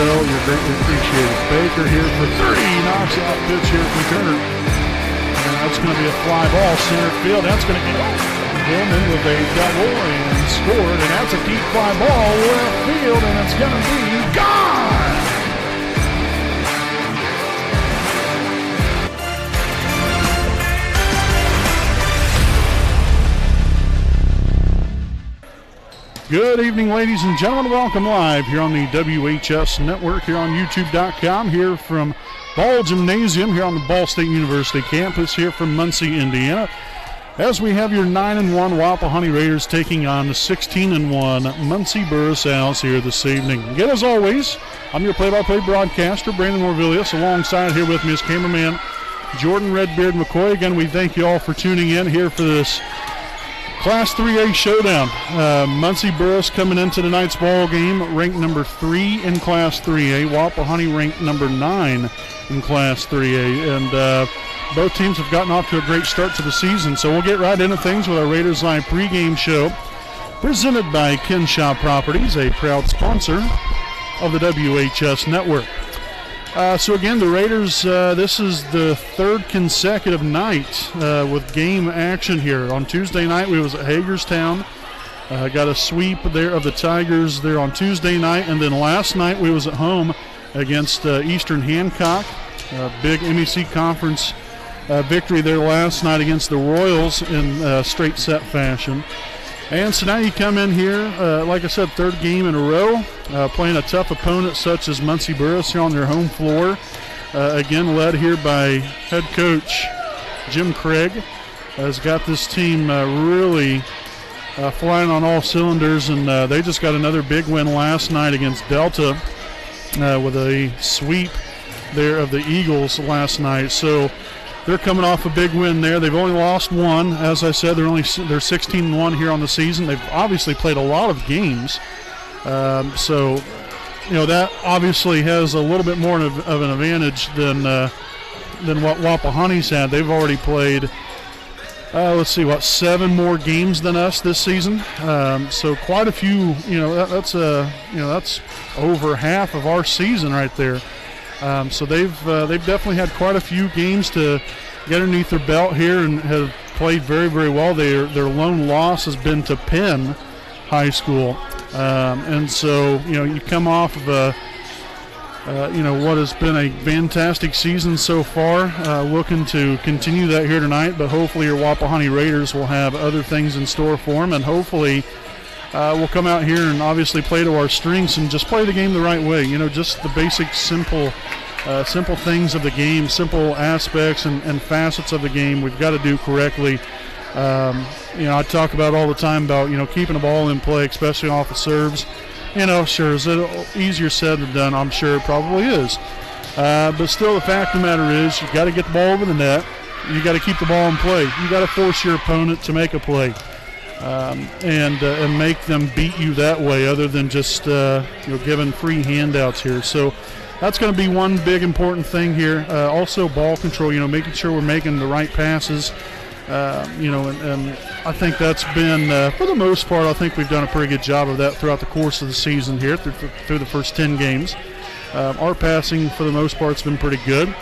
Bell, you're greatly appreciated. Baker here for three, knocks out pitch here from Turner. And that's going to be a fly ball, center field. That's going to get Gilman with a double and scored, and that's a deep fly ball left field, and it's going to be gone! Good evening, ladies and gentlemen. Welcome live here on the WHS Network, here on YouTube.com, here from Ball Gymnasium, here on the Ball State University campus, here from Muncie, Indiana. As we have your 9-1 Wapahani Raiders taking on the 16-1 Muncie Burris Owls here this evening. Again, as always, I'm your play-by-play broadcaster, Brandon Morvillius. Alongside here with me is cameraman Jordan Redbeard McCoy. Again, we thank you all for tuning in here for this Class 3A showdown. Muncie Burris coming into tonight's ball game ranked number 3 in Class 3A. Wapahani ranked number 9 in Class 3A. And both teams have gotten off to a great start to the season. So we'll get right into things with our Raiders Live pregame show presented by Kenshaw Properties, a proud sponsor of the WHS Network. So again, the Raiders, this is the third consecutive night with game action here. On Tuesday night, we was at Hagerstown. Got a sweep there of the Tigers there on Tuesday night. And then last night, we was at home against Eastern Hancock. Big MEC Conference victory there last night against the Royals in straight set fashion. And so now you come in here, like I said, third game in a row, playing a tough opponent such as Muncie Burris here on their home floor. Again, led here by head coach Jim Craig, has got this team really flying on all cylinders, and they just got another big win last night against Delta with a sweep there of the Eagles last night. So they're coming off a big win there. They've only lost one. As I said, they're 16-1 here on the season. They've obviously played a lot of games. So, you know, that obviously has a little bit more of an advantage than what Wapahani's had. They've already played, 7 more games than us this season. So quite a few, that's over half of our season right there. So they've definitely had quite a few games to get underneath their belt here and have played very, very well. Their lone loss has been to Penn High School, and so you come off of what has been a fantastic season so far. Looking to continue that here tonight, but hopefully your Wapahani Raiders will have other things in store for them, and hopefully we'll come out here and obviously play to our strengths and just play the game the right way. Just the basic, simple things of the game, simple aspects and facets of the game we've got to do correctly. I talk about all the time about, keeping the ball in play, especially off the serves. Sure, is it easier said than done? I'm sure it probably is. But still, the fact of the matter is you've got to get the ball over the net. You got to keep the ball in play. You got to force your opponent to make a play. And make them beat you that way, other than just giving free handouts here. So that's going to be one big important thing here. Also ball control, making sure we're making the right passes. And I think that's been, for the most part, I think we've done a pretty good job of that throughout the course of the season here through the first 10 games. Our passing, for the most part, has been pretty good.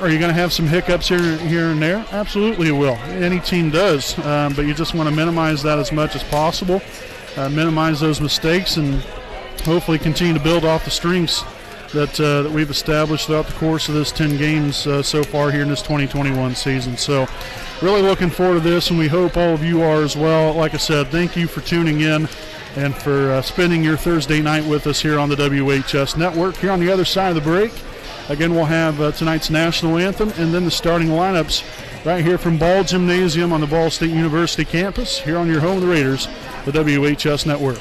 Are you going to have some hiccups here and there? Absolutely it will. Any team does, but you just want to minimize that as much as possible, minimize those mistakes, and hopefully continue to build off the strengths that we've established throughout the course of this 10 games so far here in this 2021 season. So really looking forward to this, and we hope all of you are as well. Like I said, thank you for tuning in and for spending your Thursday night with us here on the WHS Network. Here on the other side of the break, again, we'll have tonight's national anthem and then the starting lineups right here from Ball Gymnasium on the Ball State University campus, here on your home of the Raiders, the WHS Network.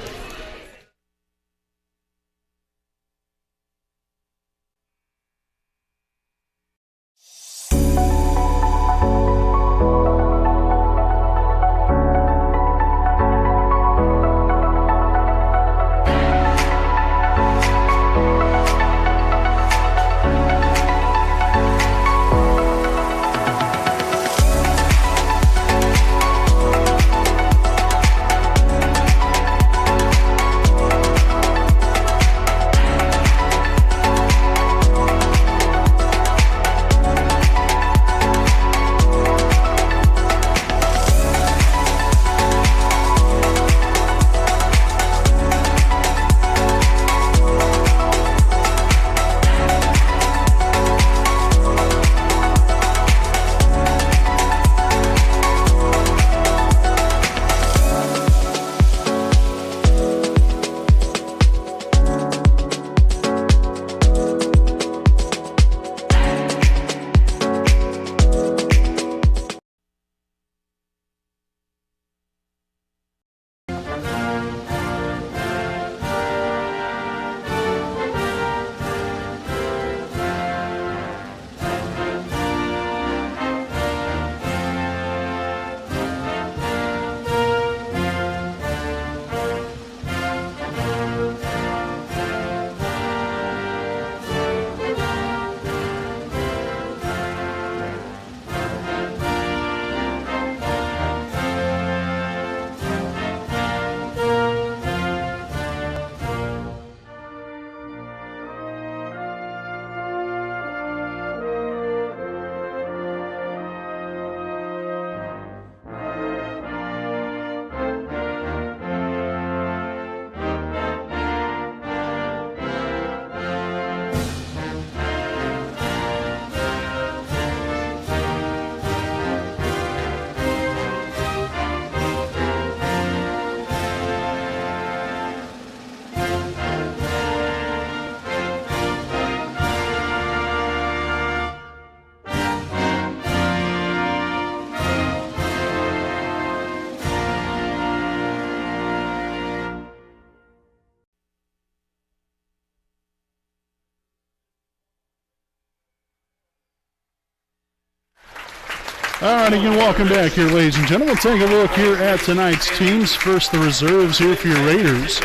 All right, again, welcome back here, ladies and gentlemen. We'll take a look here at tonight's teams. First, the reserves here for your Raiders.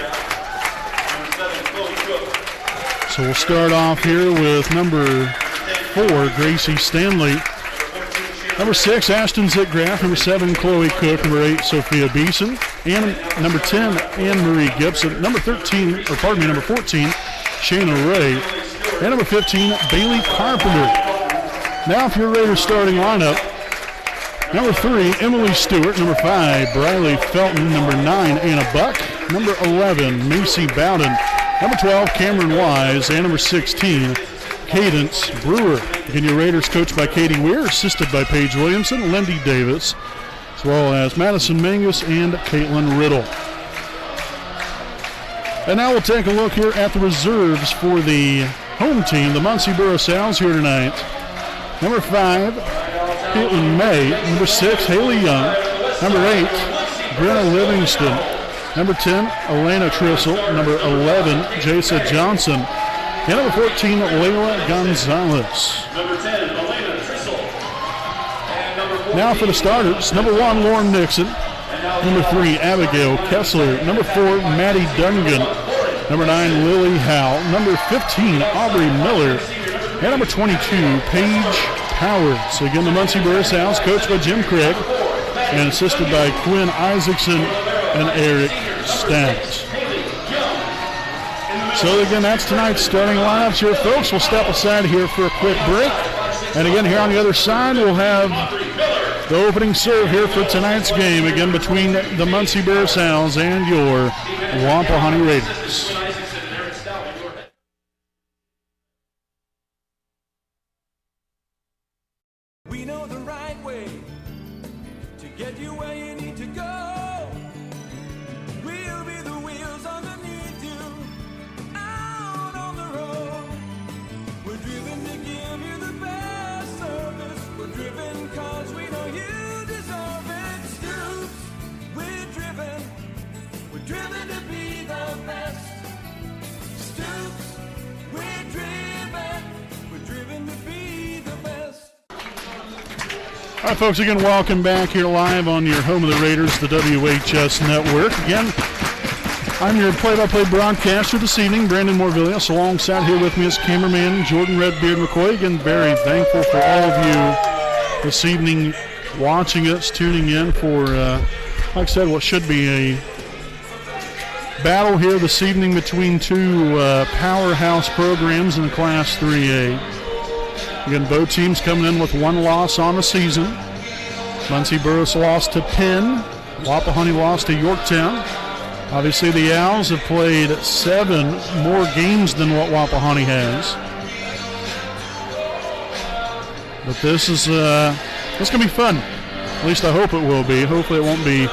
So we'll start off here with number 4, Gracie Stanley. Number 6, Ashton Zitgraff. Number 7, Chloe Cook. Number 8, Sophia Beeson. And number 10, Anne-Marie Gibson. Number 14, Shayna Ray. And number 15, Bailey Carpenter. Now for your Raiders starting lineup. Number 3, Emily Stewart. Number 5, Briley Felton. Number 9, Anna Buck. Number 11, Macy Bowden. Number 12, Cameron Wise. And number 16, Cadence Brewer. Again, your Raiders coached by Katie Weir, assisted by Paige Williamson, Lindy Davis, as well as Madison Mangus and Caitlin Riddle. And now we'll take a look here at the reserves for the home team, the Muncie Burris Owls here tonight. Number 5, Caitlin May. Number 6, Haley Young. Number 8, Brenna Livingston. Number 10, Elena Trissel. Number 11, Jasa Johnson. And number 14, Layla Gonzalez. Number 10, Elena Trissel. And number 14, now for the starters. Number 1, Lauren Nixon. Number 3, Abigail Kessler. Number 4, Maddie Dungan. Number 9, Lily Howe. Number 15, Aubrey Miller. And number 22, Paige Howard. So again, the Muncie Burris Owls coached by Jim Craig and assisted by Quinn Isaacson and Eric Stats. So again, that's tonight's starting lineups here, folks. We'll step aside here for a quick break. And again, here on the other side, we'll have the opening serve here for tonight's game, again, between the Muncie Burris Owls and your Wapahani Raiders. We know the right way to get you where you need to go. We'll be the wheels underneath you out on the road. We're driven to give you the best service. We're driven cause we know you deserve it. Stoops, we're driven to be the best. Stoops, we're driven to be the best. All right, folks, again, welcome back here live on your home of the Raiders, the WHS Network. Again, I'm your play-by-play broadcaster this evening, Brandon Morvillius. Alongside here with me is cameraman Jordan Redbeard McCoy. Again, very thankful for all of you this evening watching us, tuning in for, like I said, what should be a battle here this evening between two powerhouse programs in the Class 3A. Again, both teams coming in with one loss on the season. Muncie Burris lost to Penn. Wapahani lost to Yorktown. Obviously, the Owls have played 7 more games than what Wapahani has. But this is going to be fun. At least I hope it will be. Hopefully it won't be,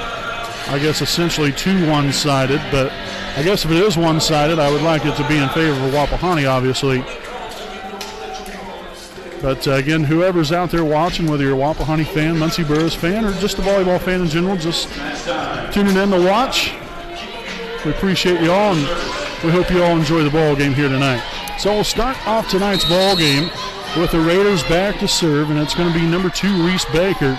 I guess, essentially too one-sided. But I guess if it is one-sided, I would like it to be in favor of Wapahani, obviously. But again, whoever's out there watching, whether you're a Wapahani fan, Muncie Burris fan, or just a volleyball fan in general, just tuning in to watch, we appreciate you all, and we hope you all enjoy the ball game here tonight. So we'll start off tonight's ball game with the Raiders back to serve, and it's going to be number 2, Reese Baker.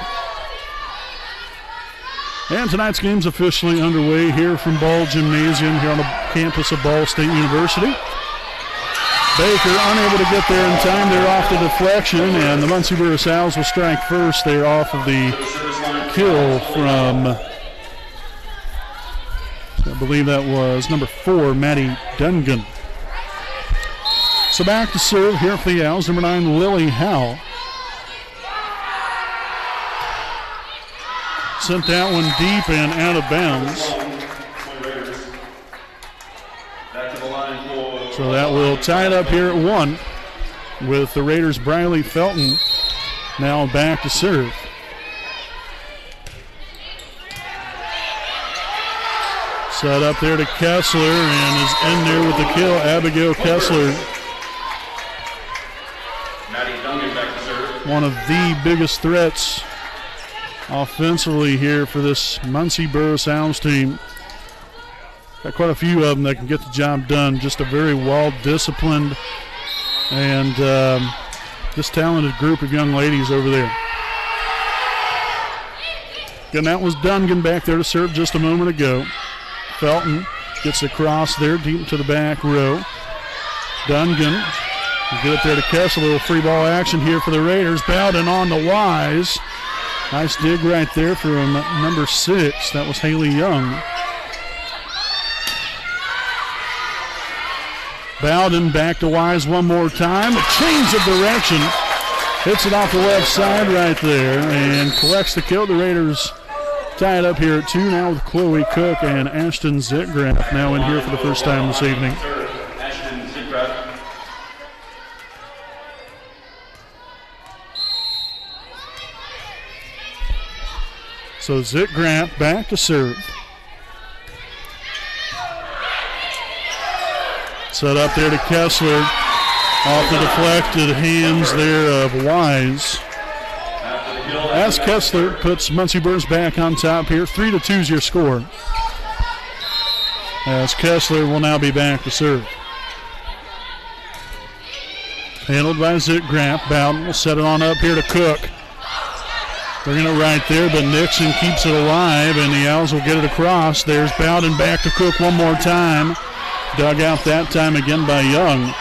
And tonight's game's officially underway here from Ball Gymnasium here on the campus of Ball State University. Baker unable to get there in time. They're off the deflection, and the Muncie Burris Owls will strike first. They're off of the kill from, I believe that was number 4, Maddie Dungan. So back to serve here for the Owls, number 9, Lily Howe. Sent that one deep and out of bounds. So that will tie it up here at 1 with the Raiders' Briley Felton now back to serve. Set up there to Kessler and is in there with the kill, Abigail Kessler. One of the biggest threats offensively here for this Muncie Burris Owls team. Got quite a few of them that can get the job done. Just a very well-disciplined and just talented group of young ladies over there. Again, that was Dungan back there to serve just a moment ago. Felton gets across there deep into the back row. Dungan will get it there to Kessler. A little free ball action here for the Raiders. Bowden on the Wise. Nice dig right there from number 6. That was Haley Young. Bowden back to Wise one more time. A change of direction. Hits it off the left side right there and collects the kill. The Raiders tie it up here at 2 now with Chloe Cook and Ashton Zitgraff now in here for the first time this evening. Ashton Zitgraff. So Zitgraff back to serve. Set up there to Kessler. Off the deflected hands there of Wise. As Kessler puts Muncie Burris back on top here. 3-2 is your score. As Kessler will now be back to serve. Handled by Zitgraff. Bowden will set it on up here to Cook. Bringing it right there, but Nixon keeps it alive, and the Owls will get it across. There's Bowden back to Cook one more time. Dug out that time again by Young.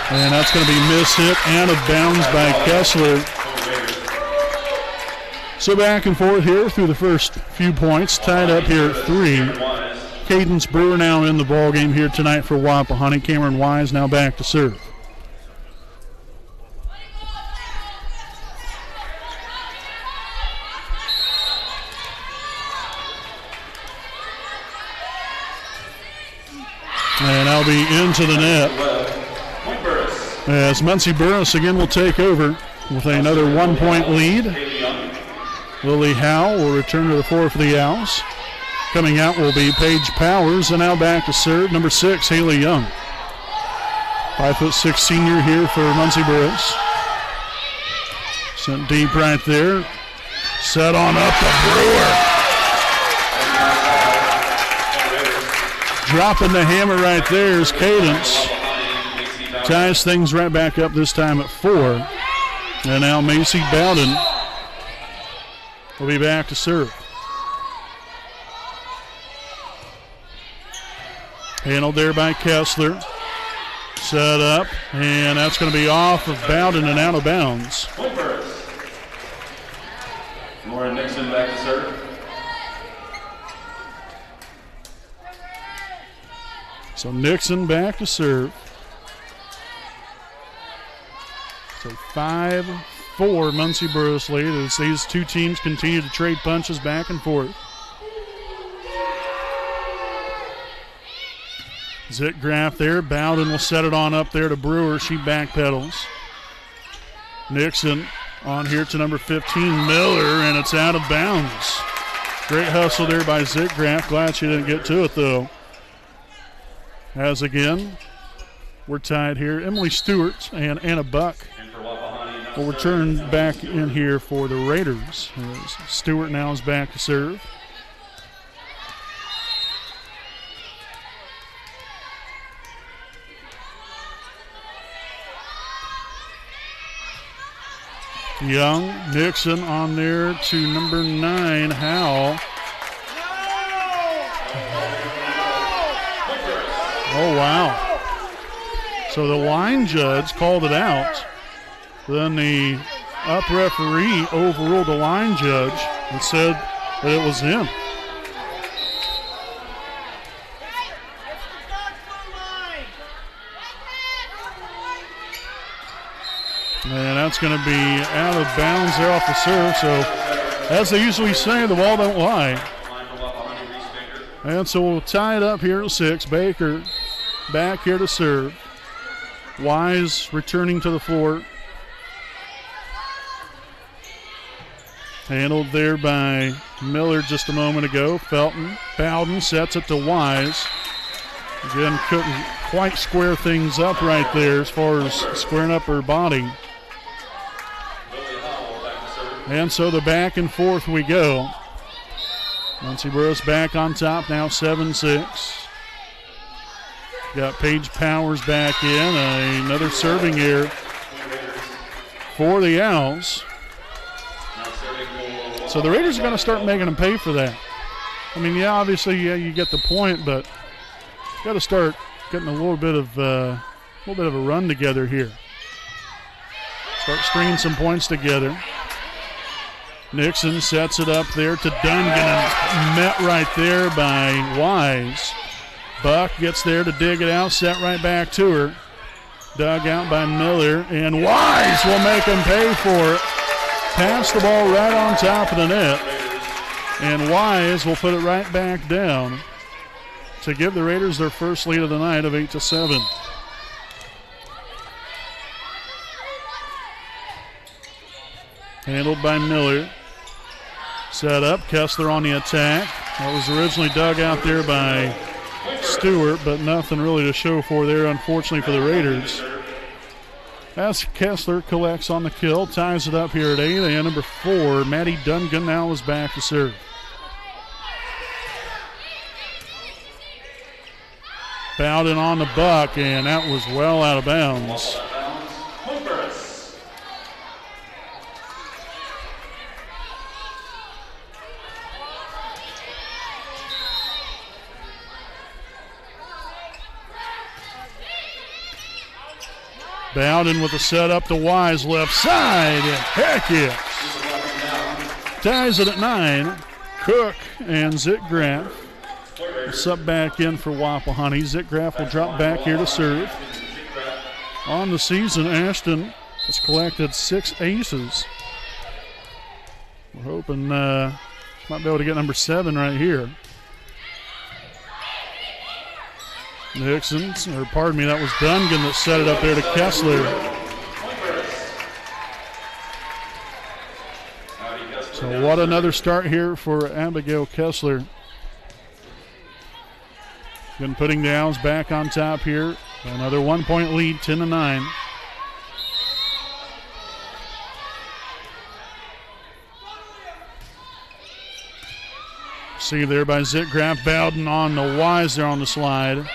And that's going to be mishit and out of bounds by Kessler. So back and forth here through the first few points. Tied up here at 3. Cadence Brewer now in the ball game here tonight for Wapahani. Cameron Wise now back to serve. And that'll be into the net. As Muncie Burris again will take over with another 1-point lead. Lily Howe will return to the floor for the Owls. Coming out will be Paige Powers, and now back to serve number 6, Haley Young. 5'6" senior here for Muncie Burris. Sent deep right there. Set on up to Brewer. Dropping the hammer right there is Cadence. Ties things right back up this time at 4. And now Macy Bowden will be back to serve. Handled there by Kessler. Set up, and that's going to be off of Bowden and out of bounds. Lauren Nixon back to serve. So Nixon back to serve. So 5-4 Muncie Burris lead as these two teams continue to trade punches back and forth. Zitgraff there. Bowden will set it on up there to Brewer. She backpedals. Nixon on here to number 15, Miller, and it's out of bounds. Great hustle there by Zitgraff. Glad she didn't get to it, though. As again, we're tied here. Emily Stewart and Anna Buck will return back in here for the Raiders. As Stewart now is back to serve. Young, Nixon on there to number 9, Howell. Oh, wow. So the line judge called it out. Then the up referee overruled the line judge and said that it was in. And that's going to be out of bounds there off the serve. So, as they usually say, the ball don't lie. And so we'll tie it up here at 6. Baker back here to serve. Wise returning to the floor. Handled there by Miller just a moment ago. Felton, Bowden sets it to Wise. Again, couldn't quite square things up right there as far as squaring up her body. And so the back and forth we go. Muncie Burris back on top now, 7-6. Got Paige Powers back in. Another serving error for the Owls. So the Raiders are going to start making them pay for that. I mean, yeah, obviously, yeah, you get the point, but you got to start getting a little bit of a run together here. Start stringing some points together. Nixon sets it up there to Dungan and met right there by Wise. Buck gets there to dig it out, set right back to her. Dug out by Miller, and Wise will make him pay for it. Pass the ball right on top of the net, and Wise will put it right back down to give the Raiders their first lead of the night of 8-7. Handled by Miller. Set up, Kessler on the attack. That was originally dug out there by Stewart, but nothing really to show for there, unfortunately, for the Raiders. As Kessler collects on the kill, ties it up here at 8, and number 4, Maddie Dungan now is back to serve. Bowden on the buck, and that was well out of bounds. Bowden with a setup to Wise, left side, and heck yes. Ties it at 9. Cook and Zitgraf sub back in for Wapahani. Zitgraf will drop back here to serve. On the season, Ashton has collected 6 aces. We're hoping might be able to get number 7 right here. Nixon, or pardon me, that was Dungan that set it up there to Kessler. So what another start here for Abigail Kessler. Again, putting the Owls back on top here. Another 1-point lead, 10-9. See there by Zitgraf, Bowden on the Wise there on the slide.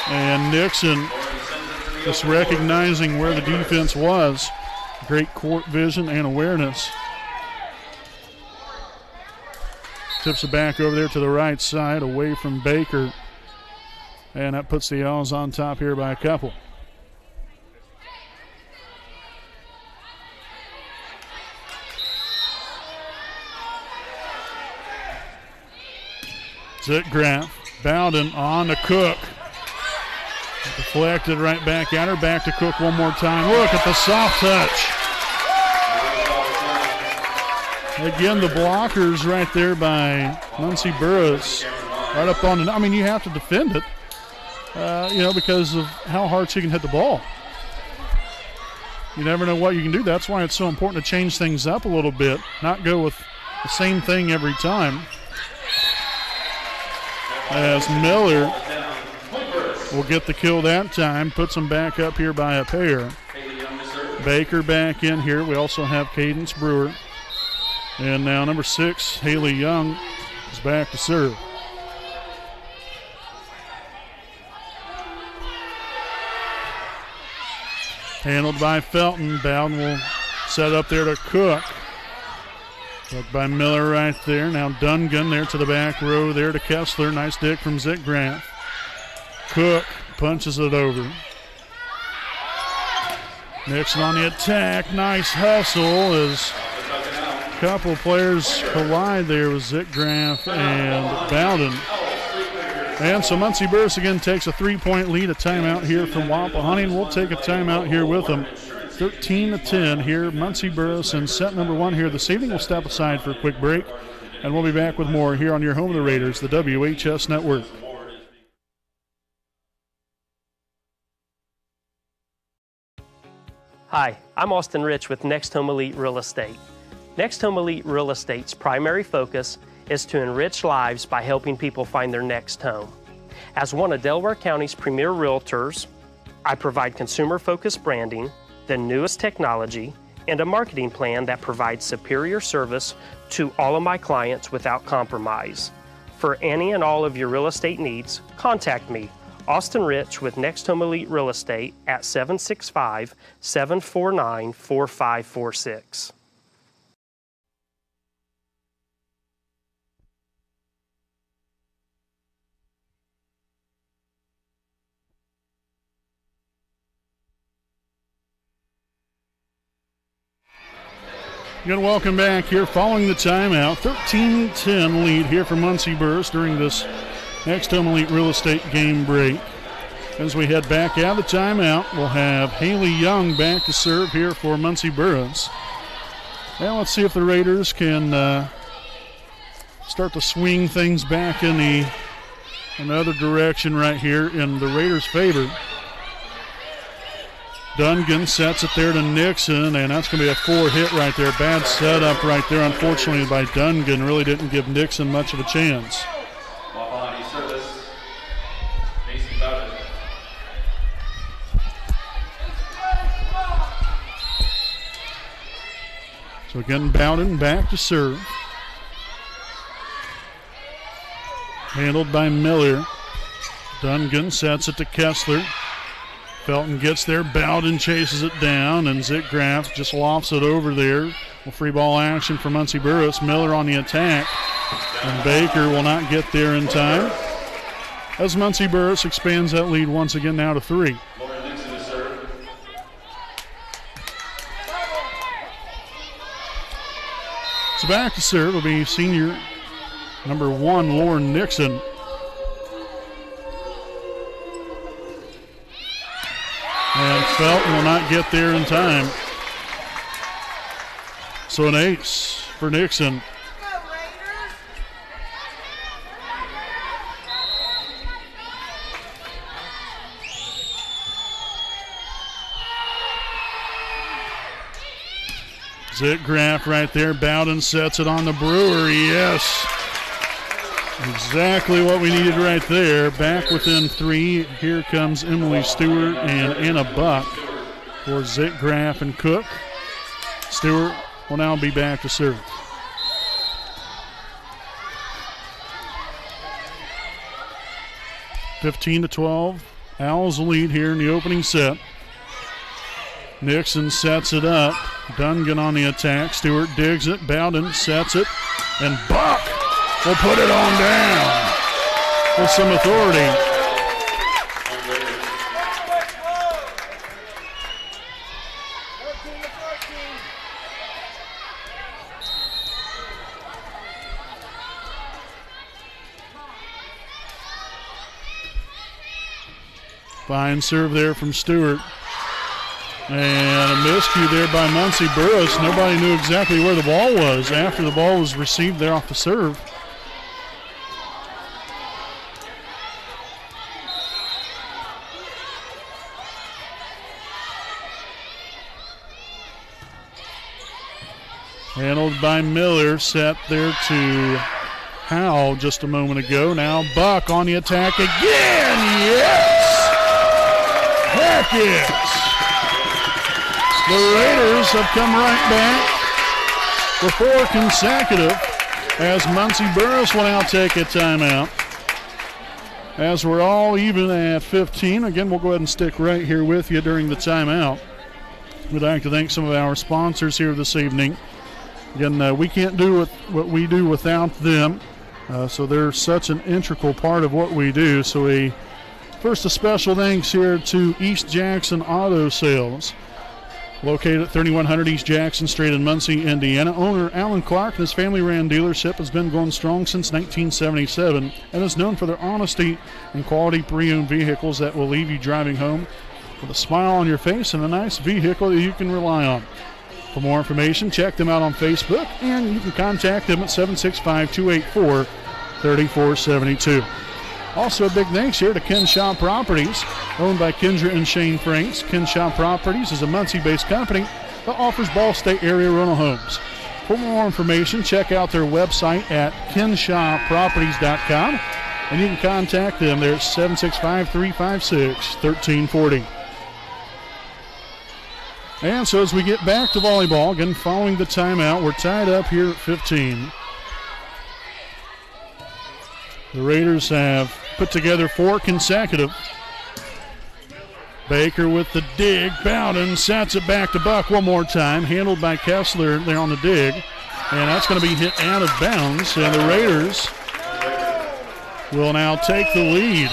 And Nixon just recognizing where the defense was. Great court vision and awareness. Tips it back over there to the right side, away from Baker. And that puts the Owls on top here by a couple. Zitgraf, Bowden on to Cook. Deflected right back at her. Back to Cook one more time. Look at the soft touch. Again, the blockers right there by Muncie Burris. Right up on the, I mean, you have to defend it, because of how hard she can hit the ball. You never know what you can do. That's why it's so important to change things up a little bit, not go with the same thing every time. As Miller will get the kill that time, puts them back up here by a pair. Baker back in here. We also have Cadence Brewer. And now number 6, Haley Young, is back to serve. Handled by Felton. Bowden will set up there to Cook. Took by Miller right there. Now Dungan there to the back row there to Kessler. Nice dig from Zitgraf. Cook punches it over. Nixon on the attack. Nice hustle as a couple of players collide there with Zitgraf and Bowden. And so Muncie Burris again takes a 3-point lead. A timeout here from Wapahani, and we'll take a timeout here with them. 13-10 here, Muncie Burris in set number 1 here this evening. We'll step aside for a quick break, and we'll be back with more here on your home of the Raiders, the WHS Network. Hi, I'm Austin Rich with Next Home Elite Real Estate. Next Home Elite Real Estate's primary focus is to enrich lives by helping people find their next home. As one of Delaware County's premier realtors, I provide consumer-focused branding, the newest technology, and a marketing plan that provides superior service to all of my clients without compromise. For any and all of your real estate needs, contact me, Austin Rich with Next Home Elite Real Estate at 765-749-4546. Again, welcome back here following the timeout. 13-10 lead here for Muncie Burris during this Next Home Elite Real Estate game break. As we head back out of the timeout, we'll have Haley Young back to serve here for Muncie Burris. Now let's see if the Raiders can start to swing things back in another direction right here in the Raiders' favor. Dungan sets it there to Nixon, and that's going to be a 4-hit right there. Bad setup right there, unfortunately, by Dungan. Really didn't give Nixon much of a chance. Wapahani service. Mason Bowden. So again, Bowden back to serve. Handled by Miller. Dungan sets it to Kessler. Felton gets there, Bowden chases it down, and Zitgraf just lofts it over there. Well, free ball action for Muncie Burris. Miller on the attack, and Baker will not get there in time. As Muncie Burris expands that lead once again now to 3. Lauren Nixon to serve. So back to serve will be senior number 1, Lauren Nixon. And Felton will not get there in time. So an ace for Nixon. Zitgraf right there. Bowden sets it on the Brewer. Yes. Exactly what we needed right there. Back within 3. Here comes Emily Stewart and Anna Buck for Zitgraf and Cook. Stewart will now be back to serve. (15-12). Owls lead here in the opening set. Nixon sets it up. Dungan on the attack. Stewart digs it. Bowden sets it. And Buck will put it on down with some authority. Fine serve there from Stewart. And a miscue there by Muncie Burris. Nobody knew exactly where the ball was after the ball was received there off the serve. Handled by Miller, set there to Howell just a moment ago. Now Buck on the attack again. Yes! Heck yes! The Raiders have come right back for 4 consecutive as Muncie Burris will now take a timeout. As we're all even at 15, again, we'll go ahead and stick right here with you during the timeout. We'd like to thank some of our sponsors here this evening. Again, we can't do what we do without them, so they're such an integral part of what we do. So first a special thanks here to East Jackson Auto Sales, located at 3100 East Jackson Street in Muncie, Indiana. Owner Alan Clark and his family-ran dealership has been going strong since 1977 and is known for their honesty and quality pre-owned vehicles that will leave you driving home with a smile on your face and a nice vehicle that you can rely on. For more information, check them out on Facebook, and you can contact them at 765-284-3472. Also, a big thanks here to Kenshaw Properties, owned by Kendra and Shane Franks. Kenshaw Properties is a Muncie-based company that offers Ball State area rental homes. For more information, check out their website at kenshawproperties.com, and you can contact them there at 765-356-1340. And so as we get back to volleyball, again following the timeout, we're tied up here at 15. The Raiders have put together 4 consecutive. Baker with the dig. Bowden sets it back to Buck one more time. Handled by Kessler there on the dig. And that's going to be hit out of bounds. And the Raiders will now take the lead.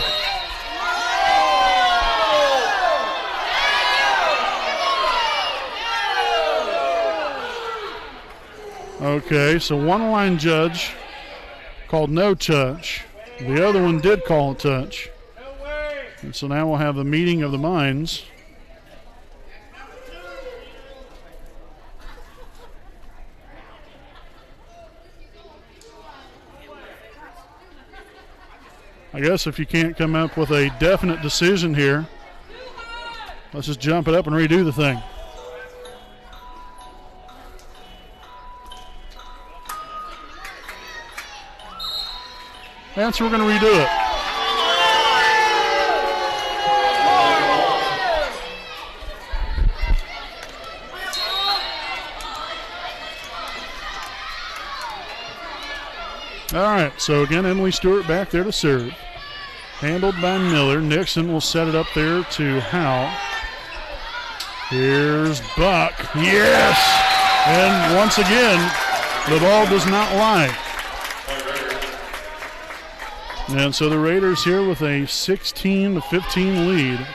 Okay, so one line judge called no touch. The other one did call a touch. And so now we'll have a meeting of the minds. I guess if you can't come up with a definite decision here, let's just jump it up and redo the thing. And so we're going to redo it. All right, so again, Emily Stewart back there to serve. Handled by Miller. Nixon will set it up there to Howe. Here's Buck. Yes! And once again, the ball does not lie. And so the Raiders here with a 16-15 lead.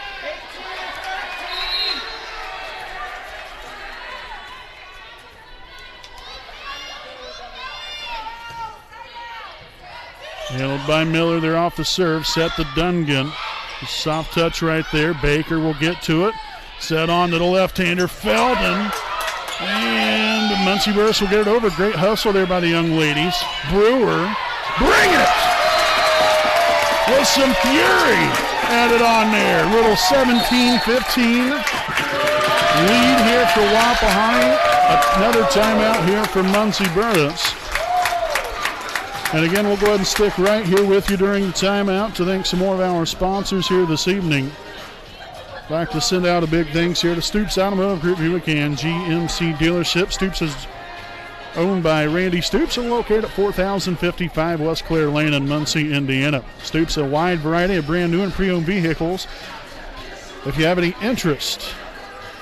Handled by Miller, they're off the serve, set to Dungan. Soft touch right there. Baker will get to it. Set on to the left-hander, Felden. And Muncie Burris will get it over. Great hustle there by the young ladies. Brewer, bring it! With some fury added on there. Little 17-15 lead here for Wapahani. Another timeout here for Muncie Burris. And again, we'll go ahead and stick right here with you during the timeout to thank some more of our sponsors here this evening. I'd like to send out a big thanks here to Stoops Automotive Group Buick and GMC Dealership. Stoops is owned by Randy Stoops and located at 4055 West Clare Lane in Muncie, Indiana. Stoops, a wide variety of brand new and pre-owned vehicles. If you have any interest,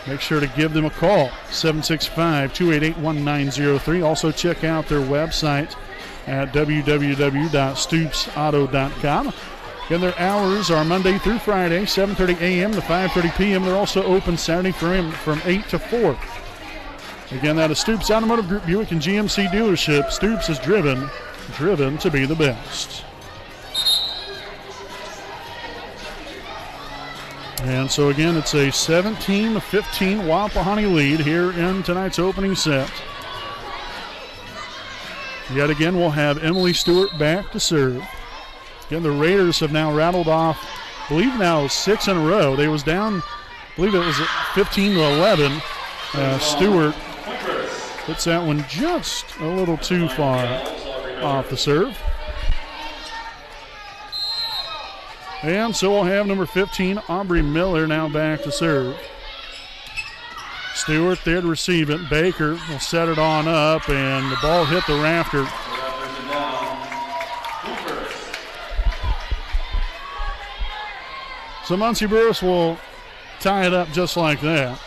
make sure to give them a call, 765-288-1903. Also check out their website at www.stoopsauto.com. Again, their hours are Monday through Friday, 7:30 a.m. to 5:30 p.m. They're also open Saturday from 8 to 4. Again, that is Stoops Automotive Group Buick and GMC Dealership. Stoops is driven to be the best. And so again, it's a 17-15 Wapahani lead here in tonight's opening set. Yet again, we'll have Emily Stewart back to serve. Again, the Raiders have now rattled off, I believe now 6 in a row. They was down, I believe it was 15-11. Stewart hits that one just a little too far off the serve. And so we'll have number 15, Aubrey Miller, now back to serve. Stewart there to receive it. Baker will set it on up, and the ball hit the rafter. So Muncie Burris will tie it up just like that.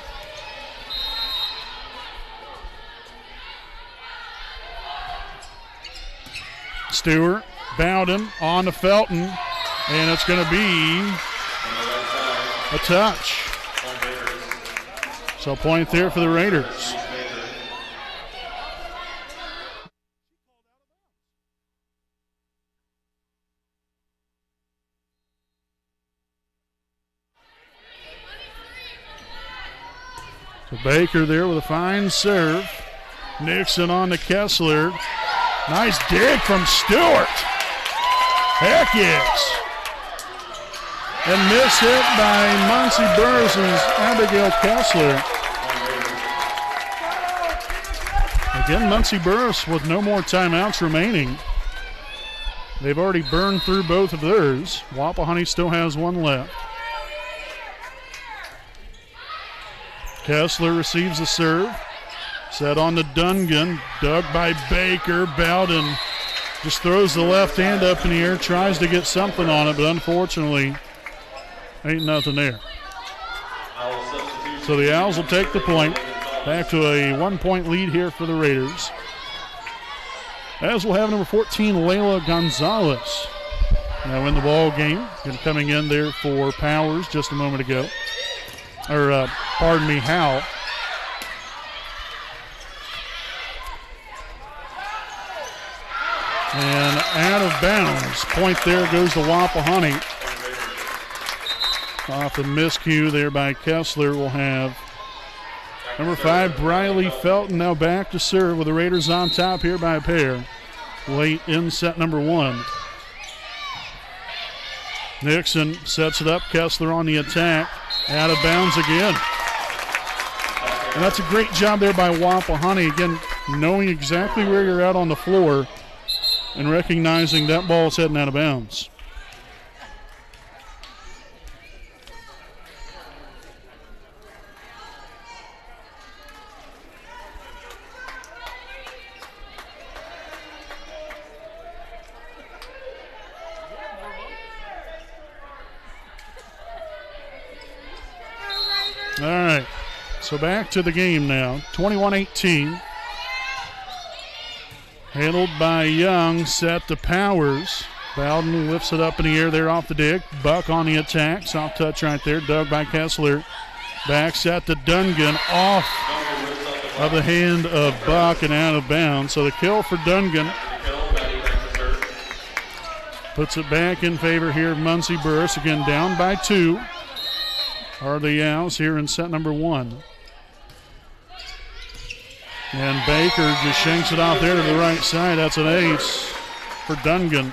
Stewart, Bowden on to Felton, and it's going to be a touch. So point there for the Raiders. So Baker there with a fine serve. Nixon on to Kessler. Nice dig from Stewart. Heck yes. And miss hit by Muncie Burris' Abigail Kessler. Again, Muncie Burris with no more timeouts remaining. They've already burned through both of theirs. Wapahani still has one left. Kessler receives the serve. Set on to Dungan. Dug by Baker. Bowden just throws the left hand up in the air. Tries to get something on it, but unfortunately, ain't nothing there. So the Owls will take the point. Back to a 1-point lead here for the Raiders. As we'll have number 14, Layla Gonzalez, now in the ball game. Coming in there for Powers just a moment ago. Howe. out of bounds. Point there goes to Wapahani. Off the miscue there by Kessler, we'll have number 5, Briley Felton, now back to serve with the Raiders on top here by a pair. Late in set number 1. Nixon sets it up. Kessler on the attack. Out of bounds again. And that's a great job there by Wapahani. Again, knowing exactly where you're at on the floor and recognizing that ball's heading out of bounds. All right, so back to the game now. 21-18. Handled by Young, set to Powers. Bowden lifts it up in the air there off the dig. Buck on the attack. Soft touch right there, dug by Kessler. Back set to Dungan, off of the hand of Buck and out of bounds. So the kill for Dungan. Puts it back in favor here of Muncie Burris. Again, down by 2. Are the Owls here in set number 1. And Baker just shanks it off there to the right side. That's an ace for Dungan.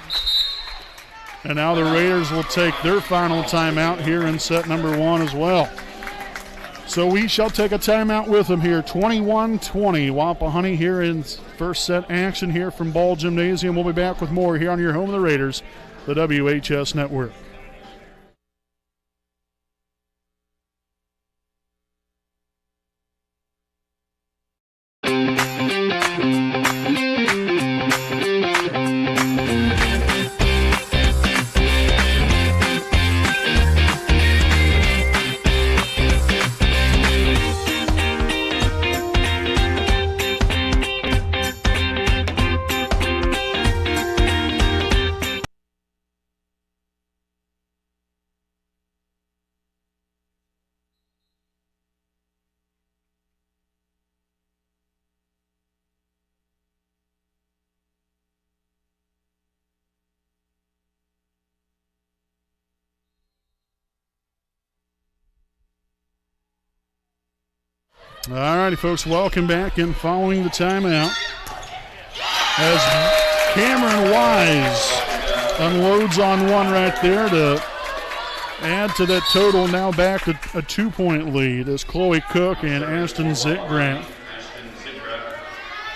And now the Raiders will take their final timeout here in set number 1 as well. So we shall take a timeout with them here. 21-20. Wapahani here in first set action here from Ball Gymnasium. We'll be back with more here on your home of the Raiders, the WHS Network. All righty, folks, welcome back. And following the timeout, as Cameron Wise unloads on one right there to add to that total, now back a 2-point lead as Chloe Cook and Ashton Zitgrant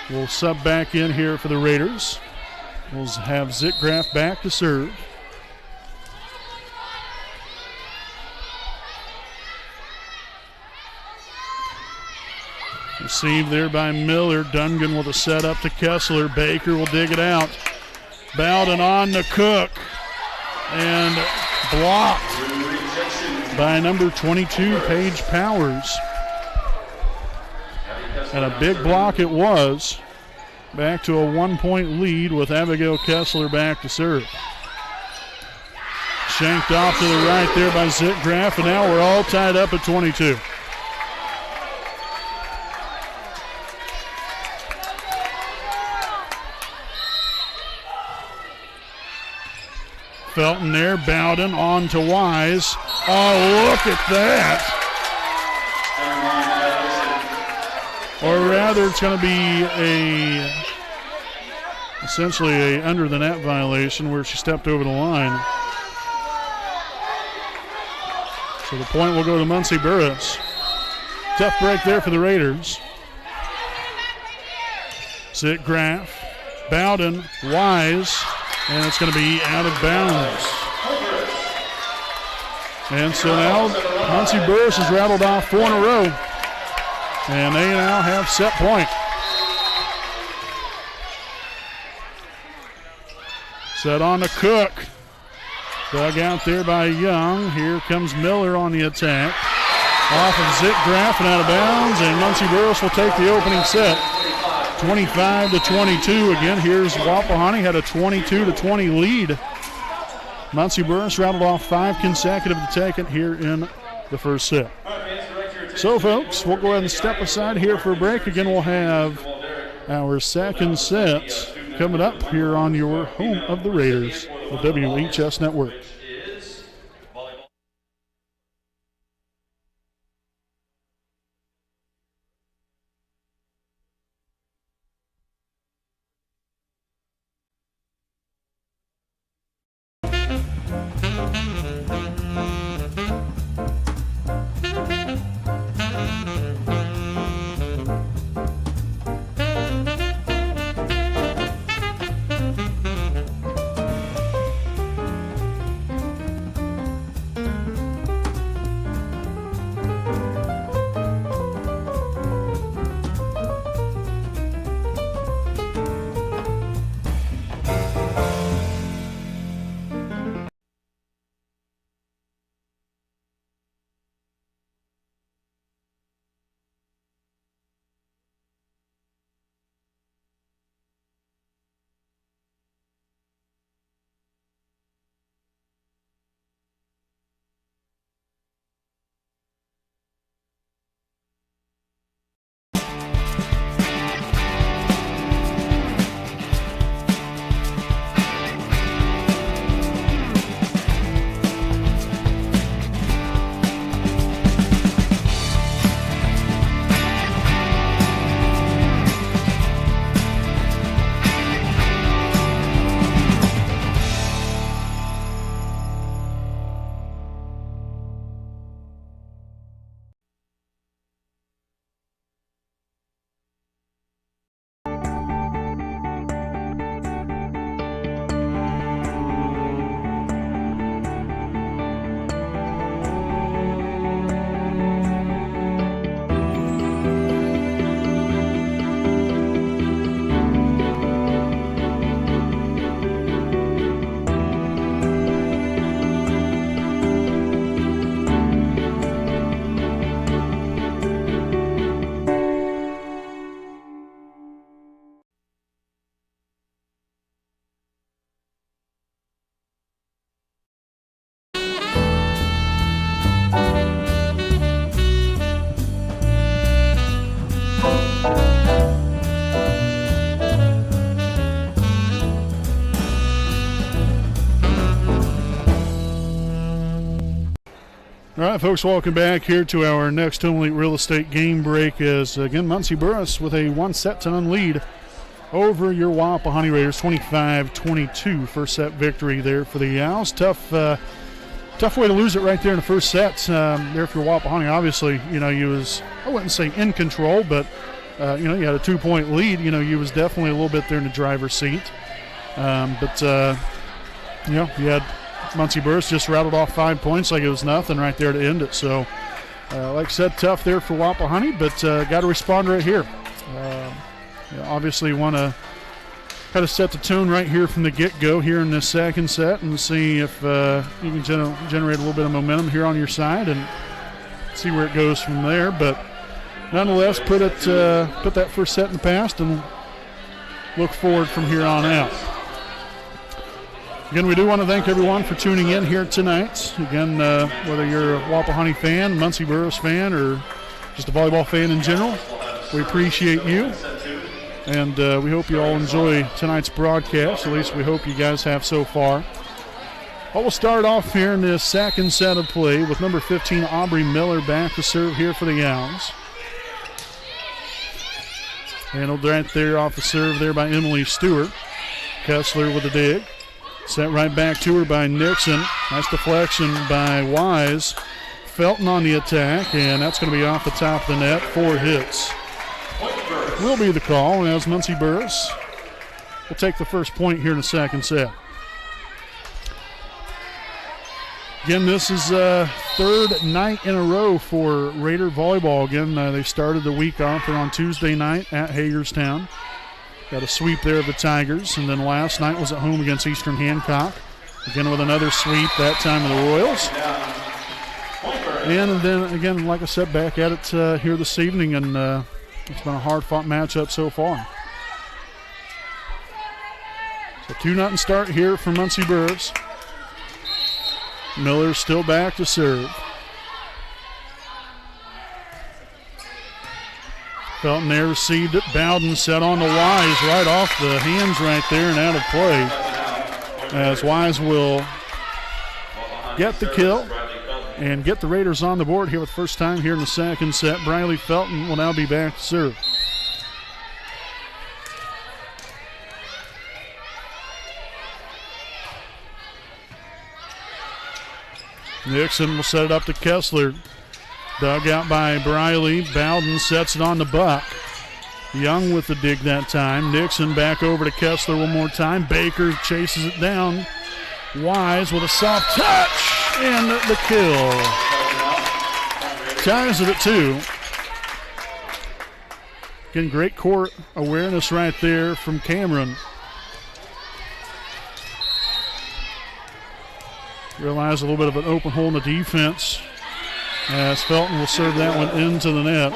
will sub back in here for the Raiders. We'll have Zitgrant back to serve. Received there by Miller. Dungan with a set up to Kessler. Baker will dig it out. Bowden on to Cook. And blocked by number 22, Paige Powers. And a big block it was. Back to a 1-point lead with Abigail Kessler back to serve. Shanked off to the right there by Zitgraf, and now we're all tied up at 22. Felton there, Bowden on to Wise. Oh, look at that. Or rather, it's going to be essentially a under the net violation where she stepped over the line. So the point will go to Muncie Burris. Tough break there for the Raiders. Zitgraf, Bowden, Wise. And it's going to be out of bounds. And so now Muncie Burris has rattled off 4 in a row. And they now have set point. Set on to Cook. Dug out there by Young. Here comes Miller on the attack. Off of Zitgraf and out of bounds. And Muncie Burris will take the opening set. 25-22. Again, here's Wapahani had a 22-20 lead. Muncie Burris rattled off 5 consecutive to take it here in the first set. So, folks, we'll go ahead and step aside here for a break. Again, we'll have our second set coming up here on your home of the Raiders, the WHS Network. All right, folks, welcome back here to our next Home Elite Real Estate game break as, again, Muncie Burris with a 1-set-to-none lead over your Wapahani Raiders, 25-22 first set victory there for the Owls. Tough way to lose it right there in the first set there for Wapahani. Obviously, you was, I wouldn't say in control, but, you had a 2-point lead. You was definitely a little bit there in the driver's seat. You had Muncie Burris just rattled off 5 points like it was nothing right there to end it. So, like I said, tough there for Wapahani, but got to respond right here. Obviously want to kind of set the tone right here from the get-go here in this second set and see if you can generate a little bit of momentum here on your side and see where it goes from there. But nonetheless, put that first set in the past and look forward from here on out. Again, we do want to thank everyone for tuning in here tonight. Again, whether you're a Wapahani fan, Muncie Burris fan, or just a volleyball fan in general, we appreciate you. And we hope you all enjoy tonight's broadcast. At least we hope you guys have so far. Well, we'll start off here in this second set of play with number 15, Aubrey Miller, back to serve here for the Owls. Handled right there off the serve there by Emily Stewart. Kessler with a dig. Set right back to her by Nixon. Nice deflection by Wise. Felton on the attack, and that's going to be off the top of the net. 4 hits will be the call, and as Muncie Burris will take the first point here in the second set. Again, this is third night in a row for Raider volleyball. Again, they started the week off on Tuesday night at Hagerstown. Got a sweep there of the Tigers, and then last night was at home against Eastern Hancock. Again with another sweep, that time of the Royals. And then, again, like I said, back at it here this evening, and it's been a hard-fought matchup so far. So 2-0 start here for Muncie Burris. Miller's still back to serve. Felton there received it. Bowden set on to Wise right off the hands right there and out of play. As Wise will get the kill and get the Raiders on the board here for the first time here in the second set. Briley Felton will now be back to serve. Nixon will set it up to Kessler. Dug out by Briley. Bowden sets it on the Buck. Young with the dig that time. Nixon back over to Kessler one more time. Baker chases it down. Wise with a soft touch and the kill. Ties it at 2. Again, great court awareness right there from Cameron. Realize a little bit of an open hole in the defense as Felton will serve that one into the net.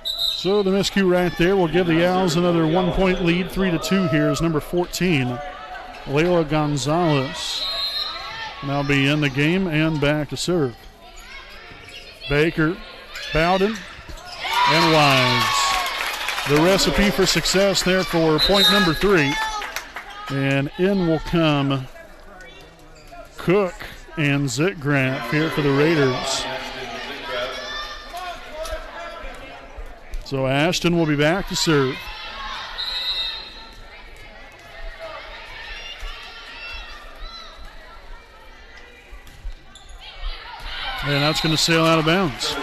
So the miscue right there will give the Owls another 1-point lead. 3-2 here is number 14, Layla Gonzalez. Now be in the game and back to serve. Baker, Bowden, and Wise. The recipe for success there for point number 3. And in will come Cook and Zitgraf here for the Raiders. So Ashton will be back to serve. And that's going to sail out of bounds.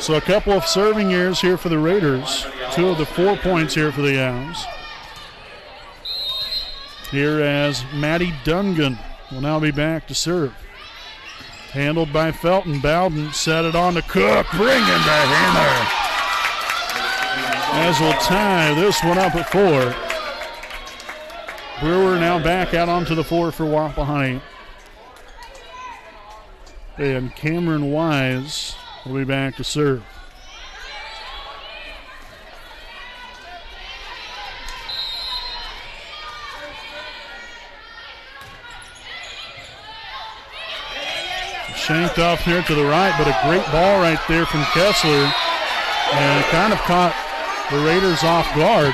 So a couple of serving errors here for the Raiders. 2 of the 4 points here for the Owls. Here as Maddie Dungan will now be back to serve. Handled by Felton. Bowden set it on to Cook. Bring in the hammer. As we'll tie this one up at 4. Brewer now back out onto the floor for Wapahani. And Cameron Wise will be back to serve. Shanked off here to the right, but a great ball right there from Kessler. And it kind of caught the Raiders off guard.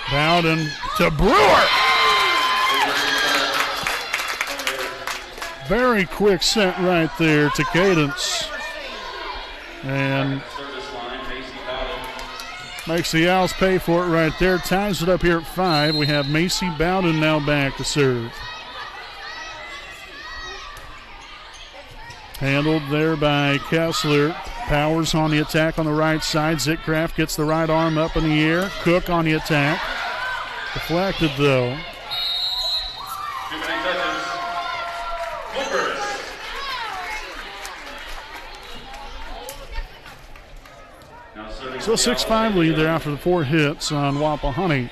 Bowden to Brewer. Very quick set right there to Cadence. And makes the Owls pay for it right there. Ties it up here at 5. We have Macy Bowden now back to serve. Handled there by Kessler. Powers on the attack on the right side. Zitcraft gets the right arm up in the air. Cook on the attack. Deflected though. Too many touches. Burris. So 6-5 lead there after the 4 hits on Wapahani.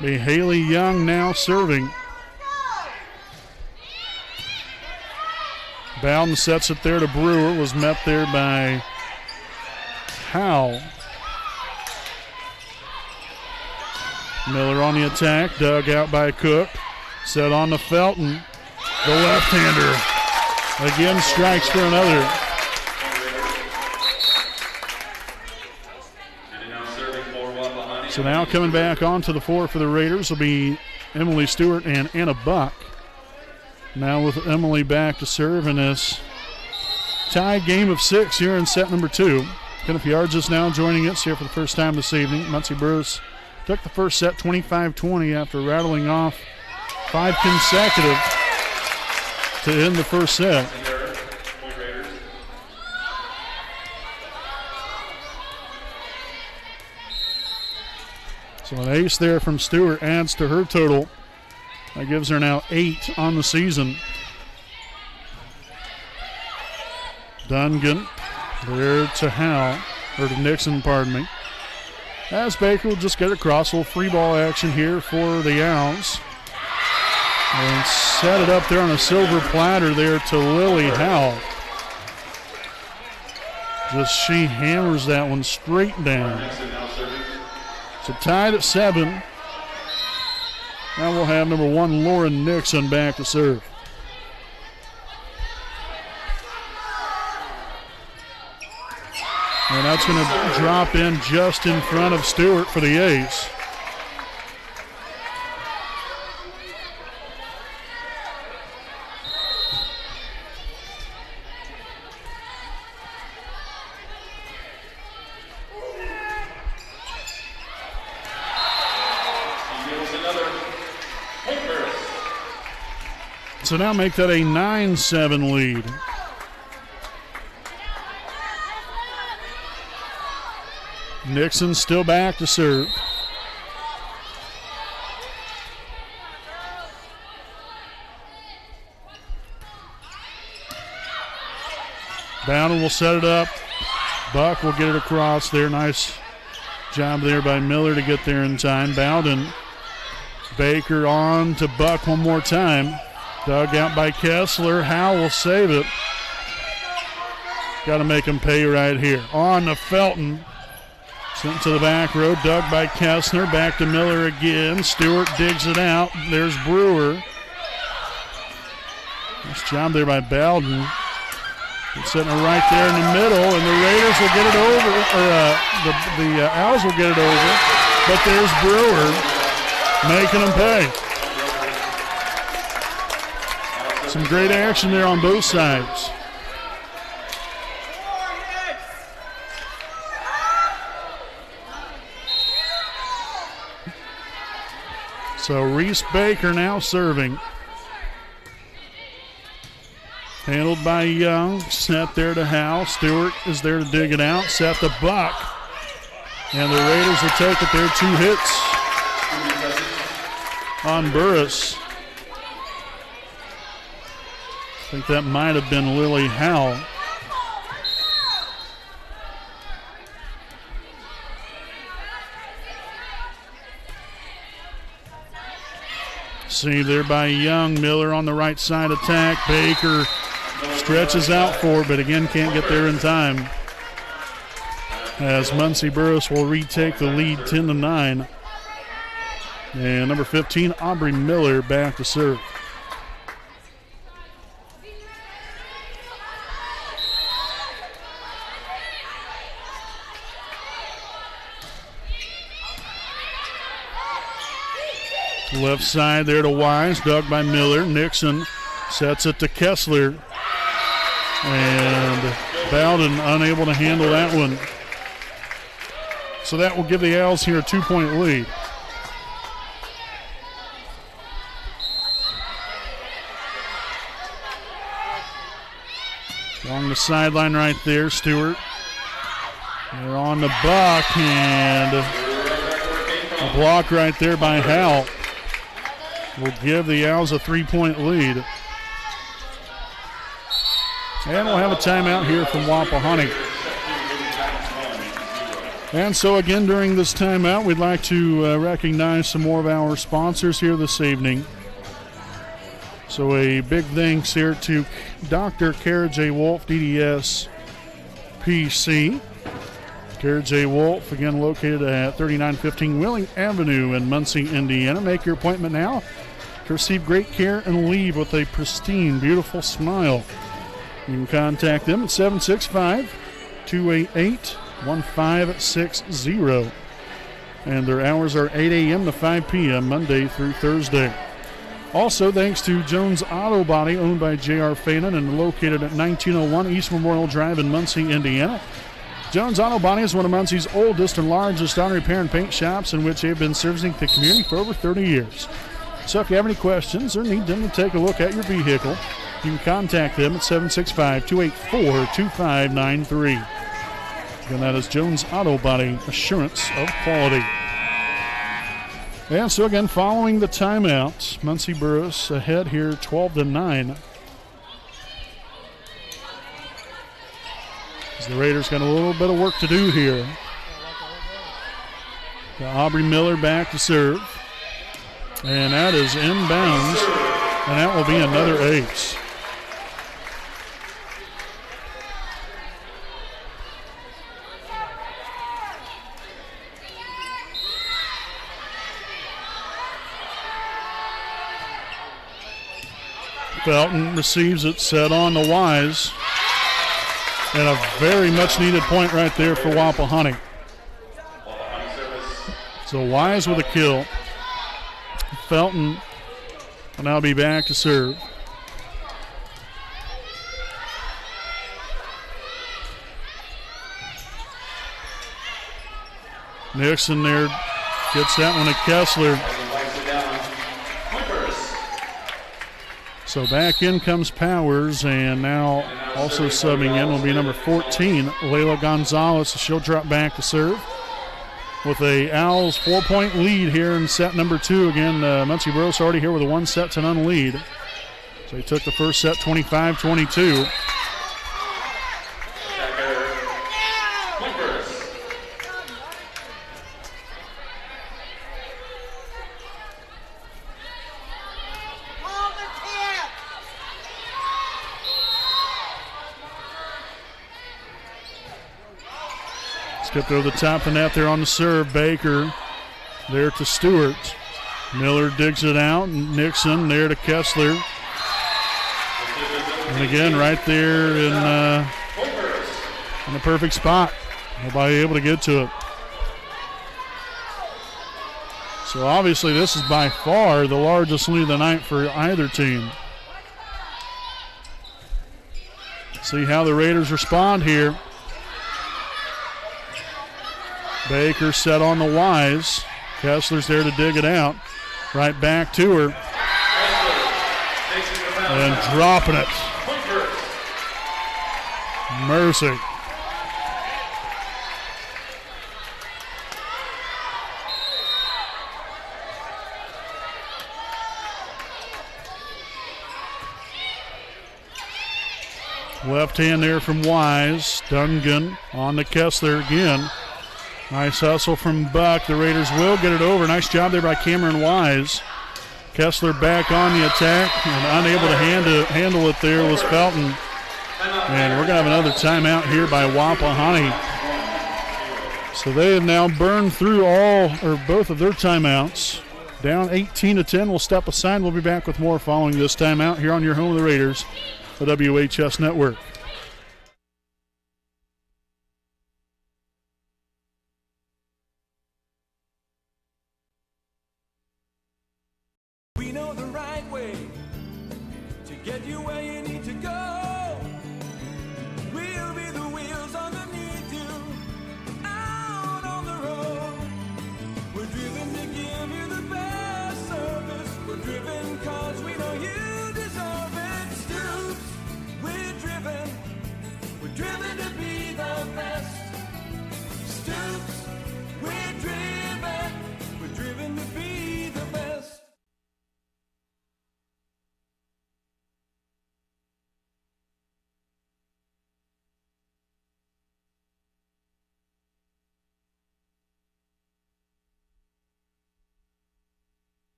Be Haley Young now serving. Bowden sets it there to Brewer. Was met there by Howe. Miller on the attack. Dug out by Cook. Set on to Felton. The left-hander again strikes for another. So now coming back onto the floor for the Raiders will be Emily Stewart and Anna Buck. Now with Emily back to serve in this tied game of 6 here in set number 2. Kenneth Yards now joining us here for the first time this evening. Muncie Burris took the first set 25-20 after rattling off 5 consecutive to end the first set. So an ace there from Stewart adds to her total. That gives her now 8 on the season. Dungan there to Howe, or to Nixon, pardon me. As Baker will just get across, a little free ball action here for the Owls. And set it up there on a silver platter there to Lily Howell. Just she hammers that one straight down. So tied at 7. Now we'll have number 1, Lauren Nixon, back to serve. And that's going to drop in just in front of Stewart for the ace. So now make that a 9-7 lead. Nixon still back to serve. Bowden will set it up. Buck will get it across there. Nice job there by Miller to get there in time. Bowden. Baker on to Buck one more time. Dug out by Kessler. Howell will save it. Got to make him pay right here. On to Felton. Sent to the back row. Dug by Kessler. Back to Miller again. Stewart digs it out. There's Brewer. Nice job there by Bowden. Setting it right there in the middle, and the Raiders will get it over, or the Owls will get it over. But there's Brewer making them pay. Some great action there on both sides. So Reese Baker now serving. Handled by Young. Set there to Howell. Stewart is there to dig it out. Set to Buck. And the Raiders will take it there. 2 hits on Burris. I think that might have been Lily Howell. See there by Young. Miller on the right side attack. Baker stretches out for it, but again can't get there in time. As Muncie Burris will retake the lead 10-9. And number 15, Aubrey Miller, back to serve. Left side there to Wise, dug by Miller. Nixon sets it to Kessler. And Bowden unable to handle that one. So that will give the Owls here a 2-point lead. Along the sideline right there, Stewart. They're on the Buck, and a block right there by Howell will give the Owls a 3-point lead. And we'll have a timeout here from Wapahani. And so again, during this timeout, we'd like to recognize some more of our sponsors here this evening. So a big thanks here to Dr. Kara J. Wolf, DDS PC. Kara J. Wolf, again located at 3915 Wheeling Avenue in Muncie, Indiana. Make your appointment now to receive great care and leave with a pristine, beautiful smile. You can contact them at 765-288-1560. And their hours are 8 a.m. to 5 p.m. Monday through Thursday. Also, thanks to Jones Auto Body, owned by J.R. Phelan and located at 1901 East Memorial Drive in Muncie, Indiana. Jones Auto Body is one of Muncie's oldest and largest auto repair and paint shops, in which they have been servicing the community for over 30 years. So if you have any questions or need them to take a look at your vehicle, you can contact them at 765-284-2593. Again, that is Jones Auto Body, assurance of quality. And so again, following the timeout, Muncie Burris ahead here 12-9. As the Raiders got a little bit of work to do here. Aubrey Miller back to serve. And that is inbounds. and that will be another ace. Felton receives it, set on the Wise. And a very much needed point right there for Wapahani. So Wise with a kill. Felton will now be back to serve. Nixon there gets that one to Kessler. So back in comes Powers, and now also subbing in will be number 14, Layla Gonzalez. She'll drop back to serve with a Owls 4-point lead here in set number 2. Again, Muncie Burris already here with a 1-0 lead. So he took the first set 25-22. Skipped over the top of the net there on the serve. Baker there to Stewart. Miller digs it out. Nixon there to Kessler. And again, right there in the perfect spot. Nobody able to get to it. So obviously this is by far the largest lead of the night for either team. See how the Raiders respond here. Baker set on the Wise. Kessler's there to dig it out. Right back to her. And dropping it. Mercy. Left hand there from Wise. Dungan on to Kessler again. Nice hustle from Buck. The Raiders will get it over. Nice job there by Cameron Wise. Kessler back on the attack and unable to handle it there was Felton. And we're going to have another timeout here by Wapahani. So they have now burned through both of their timeouts. Down 18-10. We'll step aside. We'll be back with more following this timeout here on your home of the Raiders, the WHS Network. We know the right way to get you where you need to go. We'll be the wheels underneath you, out on the road. We're driven to give you the best service. We're driven cause we know you deserve it. Stoops, we're driven to be the best. Stoops, we're driven to be the best.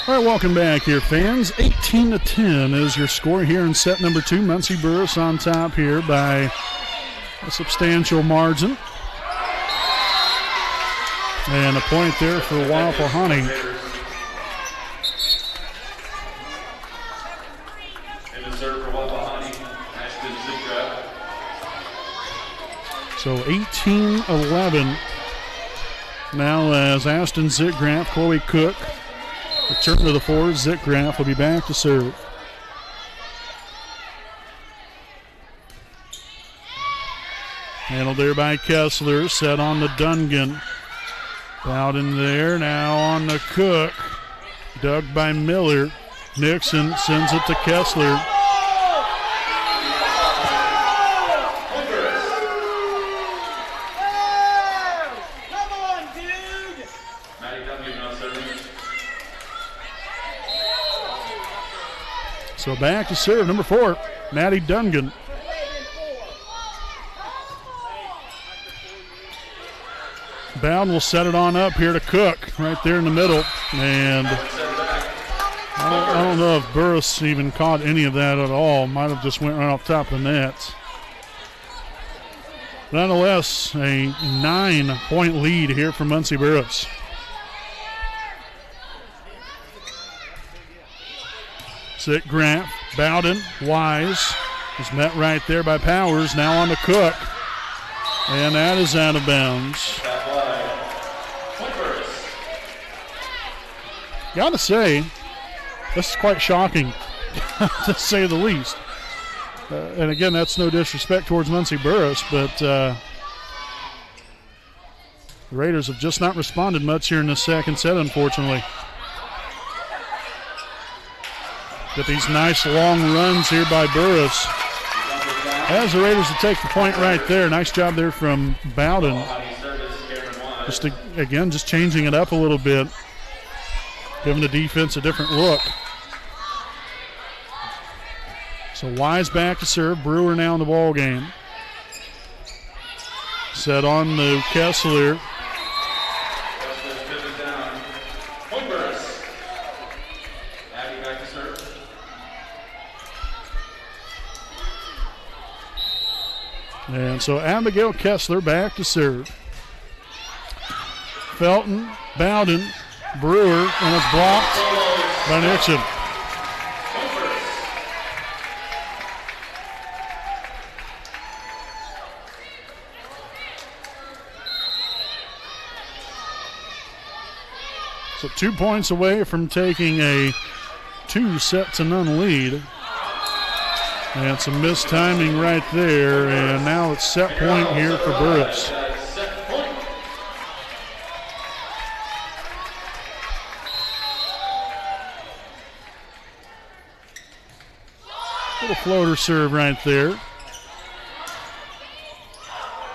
All right, welcome back here, fans. 18-10 is your score here in set number 2. Muncie Burris on top here by a substantial margin. And a point there for Wapahani. And the serve for Wapahani, Ashton Zitrap. So 18-11 now as Ashton Zitgraf, Chloe Cook return to the forward. Zitgraf will be back to serve. Handled there by Kessler, set on the Dungan. Out in there, now on the Cook. Dug by Miller. Nixon sends it to Kessler. Come on, dude! Maddie Duncan now serving. So back to serve, number 4, Maddie Dungan. Bowden will set it on up here to Cook right there in the middle. And I don't know if Burris even caught any of that at all. Might have just went right off top of the net. Nonetheless, a 9-point lead here for Muncie Burris. Sit Grant, Bowden, Wise is met right there by Powers. Now on to Cook. And that is out of bounds. Gotta say, this is quite shocking, to say the least. And again, that's no disrespect towards Muncie Burris, but the Raiders have just not responded much here in the second set, unfortunately. Get these nice long runs here by Burris. As the Raiders will take the point right there. Nice job there from Bowden. Just changing it up a little bit, giving the defense a different look. So Wise back to serve. Brewer now in the ball game. Set on to Kessler. And so Abigail Kessler back to serve. Felton, Bowden, Brewer, and it's blocked by Nixon. So 2 points away from taking a 2-0 lead. And some missed timing right there, and now it's set point here for Burris. Little floater serve right there.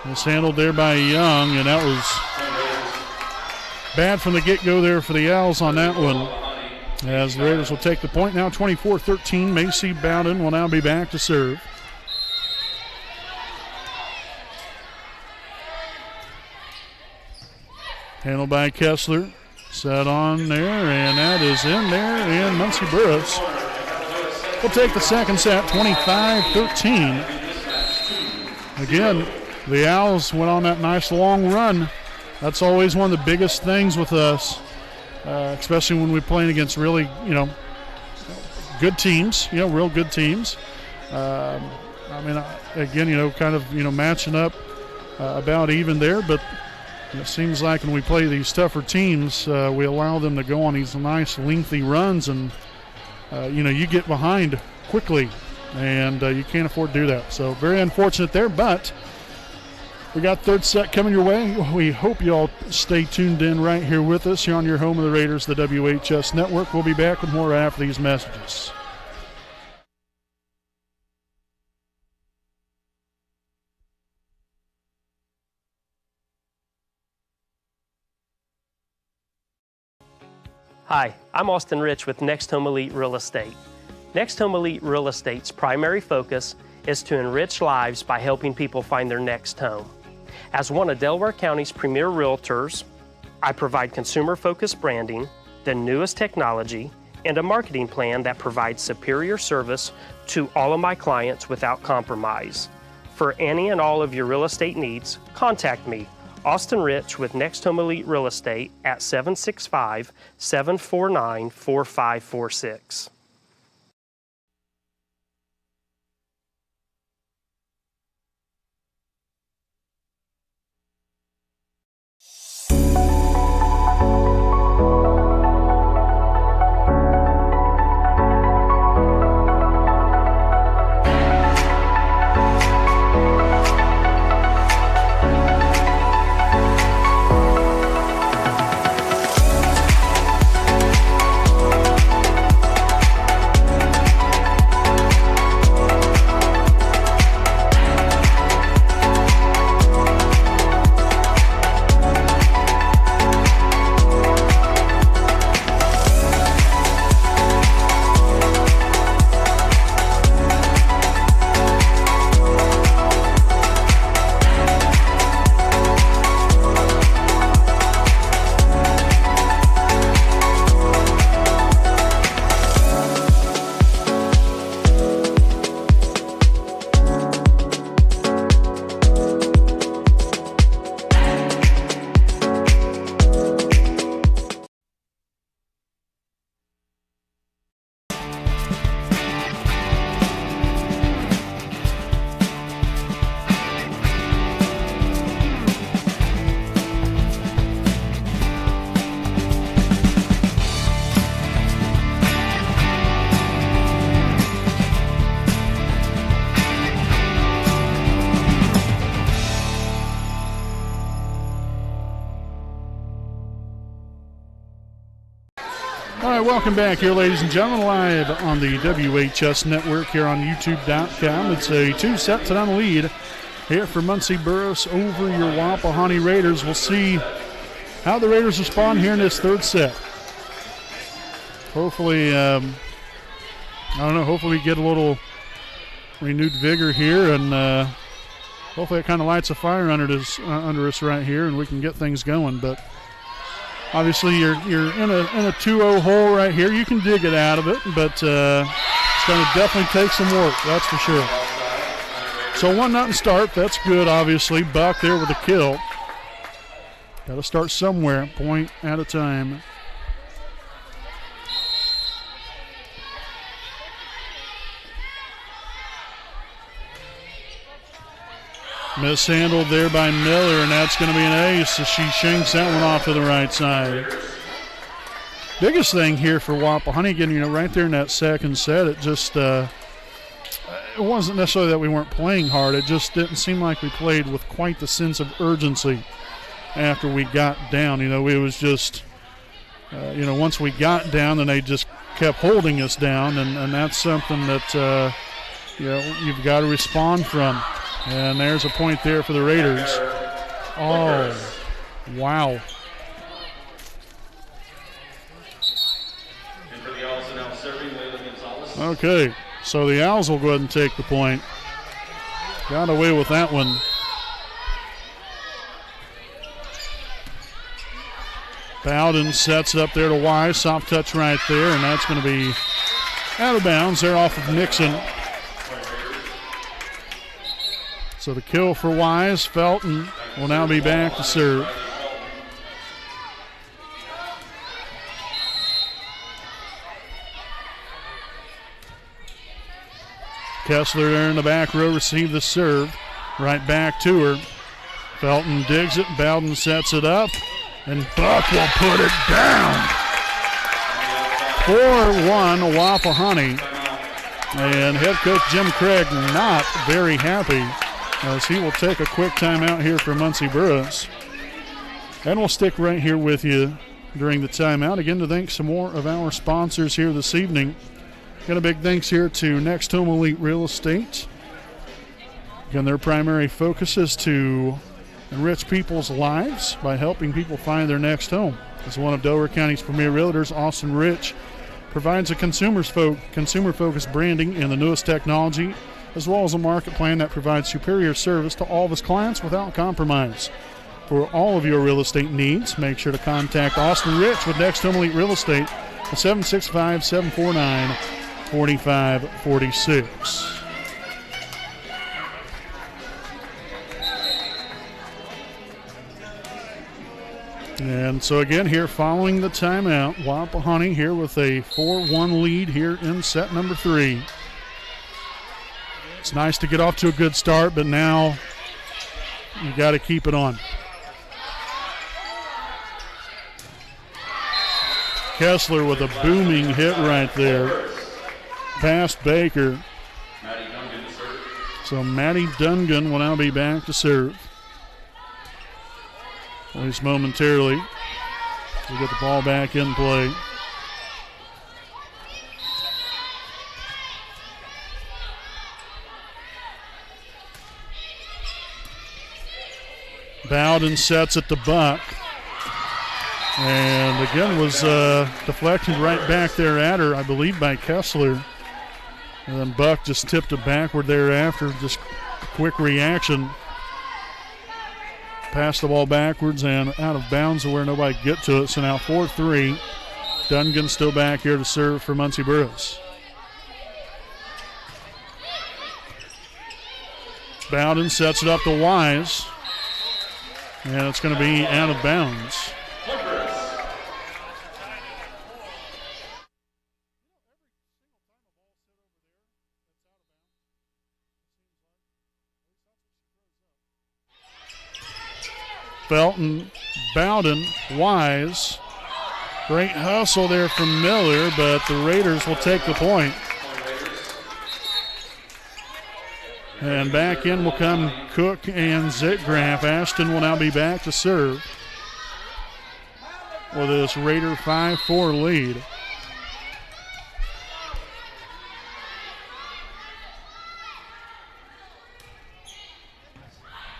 It's handled there by Young, and that was bad from the get-go there for the Owls on that one. As the Raiders will take the point now, 24-13. Macy Bowden will now be back to serve. Handled by Kessler. Set on there, and that is in there, and Muncie Burris will take the second set, 25-13. Again, the Owls went on that nice long run. That's always one of the biggest things with us. Especially when we're playing against really, good teams, real good teams. Again, matching up about even there, but it seems like when we play these tougher teams, we allow them to go on these nice lengthy runs, and, you get behind quickly, and you can't afford to do that. So very unfortunate there, but we got third set coming your way. We hope you all stay tuned in right here with us here on your home of the Raiders, the WHS Network. We'll be back with more after these messages. Hi, I'm Austin Rich with Next Home Elite Real Estate. Next Home Elite Real Estate's primary focus is to enrich lives by helping people find their next home. As one of Delaware County's premier realtors, I provide consumer-focused branding, the newest technology, and a marketing plan that provides superior service to all of my clients without compromise. For any and all of your real estate needs, contact me, Austin Rich with Next Home Elite Real Estate at 765-749-4546. All right, welcome back here, ladies and gentlemen, live on the WHS Network here on YouTube.com. It's a 2-set-to-none lead here for Muncie Burris over your Wapahani Raiders. We'll see how the Raiders respond here in this third set. Hopefully, I don't know, hopefully we get a little renewed vigor here, and hopefully it kind of lights a fire under us right here, and we can get things going. But obviously, you're in a 2-0 hole right here. You can dig it out of it, but it's going to definitely take some work, that's for sure. So 1-0 start. That's good, obviously. Buck there with a kill. Got to start somewhere, point at a time. Mishandled there by Miller, and that's going to be an ace as she shanks that one off to the right side. Biggest thing here for Wapahani, again, right there in that second set, it just it wasn't necessarily that we weren't playing hard. It just didn't seem like we played with quite the sense of urgency after we got down. It was just, once we got down, then they just kept holding us down, and that's something that, you've got to respond from. And there's a point there for the Raiders. Oh, wow. Okay, so the Owls will go ahead and take the point. Got away with that one. Bowden sets it up there to Wise. Soft touch right there, and that's going to be out of bounds there off of Nixon. So the kill for Wise. Felton will now be back to serve. Kessler there in the back row received the serve. Right back to her. Felton digs it. Bowden sets it up. And Buck will put it down. 4-1 Wapahani. And head coach Jim Craig not very happy, as he will take a quick timeout here for Muncie Burris. And we'll stick right here with you during the timeout. Again, to thank some more of our sponsors here this evening. Got a big thanks here to Next Home Elite Real Estate. Again, their primary focus is to enrich people's lives by helping people find their next home. As one of Delaware County's premier realtors, Austin Rich provides a consumer-focused branding and the newest technology, as well as a market plan that provides superior service to all of his clients without compromise. For all of your real estate needs, make sure to contact Austin Rich with Next Home Elite Real Estate at 765-749-4546. And so again here following the timeout, Wapahani here with a 4-1 lead here in set number 3. It's nice to get off to a good start, but now you got to keep it on. Kessler with a booming hit right there. Past Baker. So Maddie Dungan will now be back to serve. At least momentarily. We'll get the ball back in play. Bowden sets it to Buck. And again was deflected right back there at her, I believe, by Kessler. And then Buck just tipped it backward thereafter. Just a quick reaction. Passed the ball backwards and out of bounds to where nobody could get to it. So now 4-3. Dungan still back here to serve for Muncie Burris. Bowden sets it up to Wise. And it's going to be out of bounds. Felton, Bowden, Wise. Great hustle there from Miller, but the Raiders will take the point. And back in will come Cook and Zitgraf. Ashton will now be back to serve with this Raider 5-4 lead.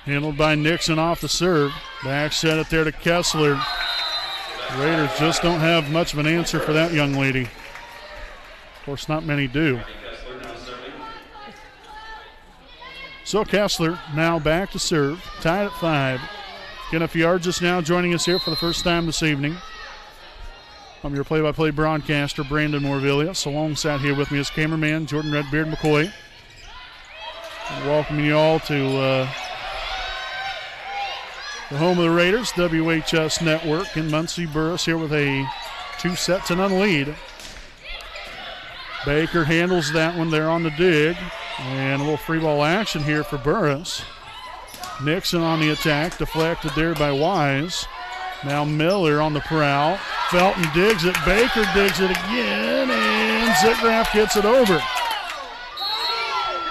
Handled by Nixon off the serve. Back set it there to Kessler. Raiders just don't have much of an answer for that young lady. Of course, not many do. So Kessler now back to serve, tied at 5. Kenneth Yard just now joining us here for the first time this evening. I'm your play-by-play broadcaster, Brandon Morvillius. Alongside here with me is cameraman Jordan Redbeard McCoy. And welcoming you all to the home of the Raiders, WHS Network in Muncie. Burris here with a 2-0 lead. Baker handles that one there on the dig. And a little free ball action here for Burris. Nixon on the attack, deflected there by Wise. Now Miller on the prowl. Felton digs it, Baker digs it again, and Zitgraf gets it over.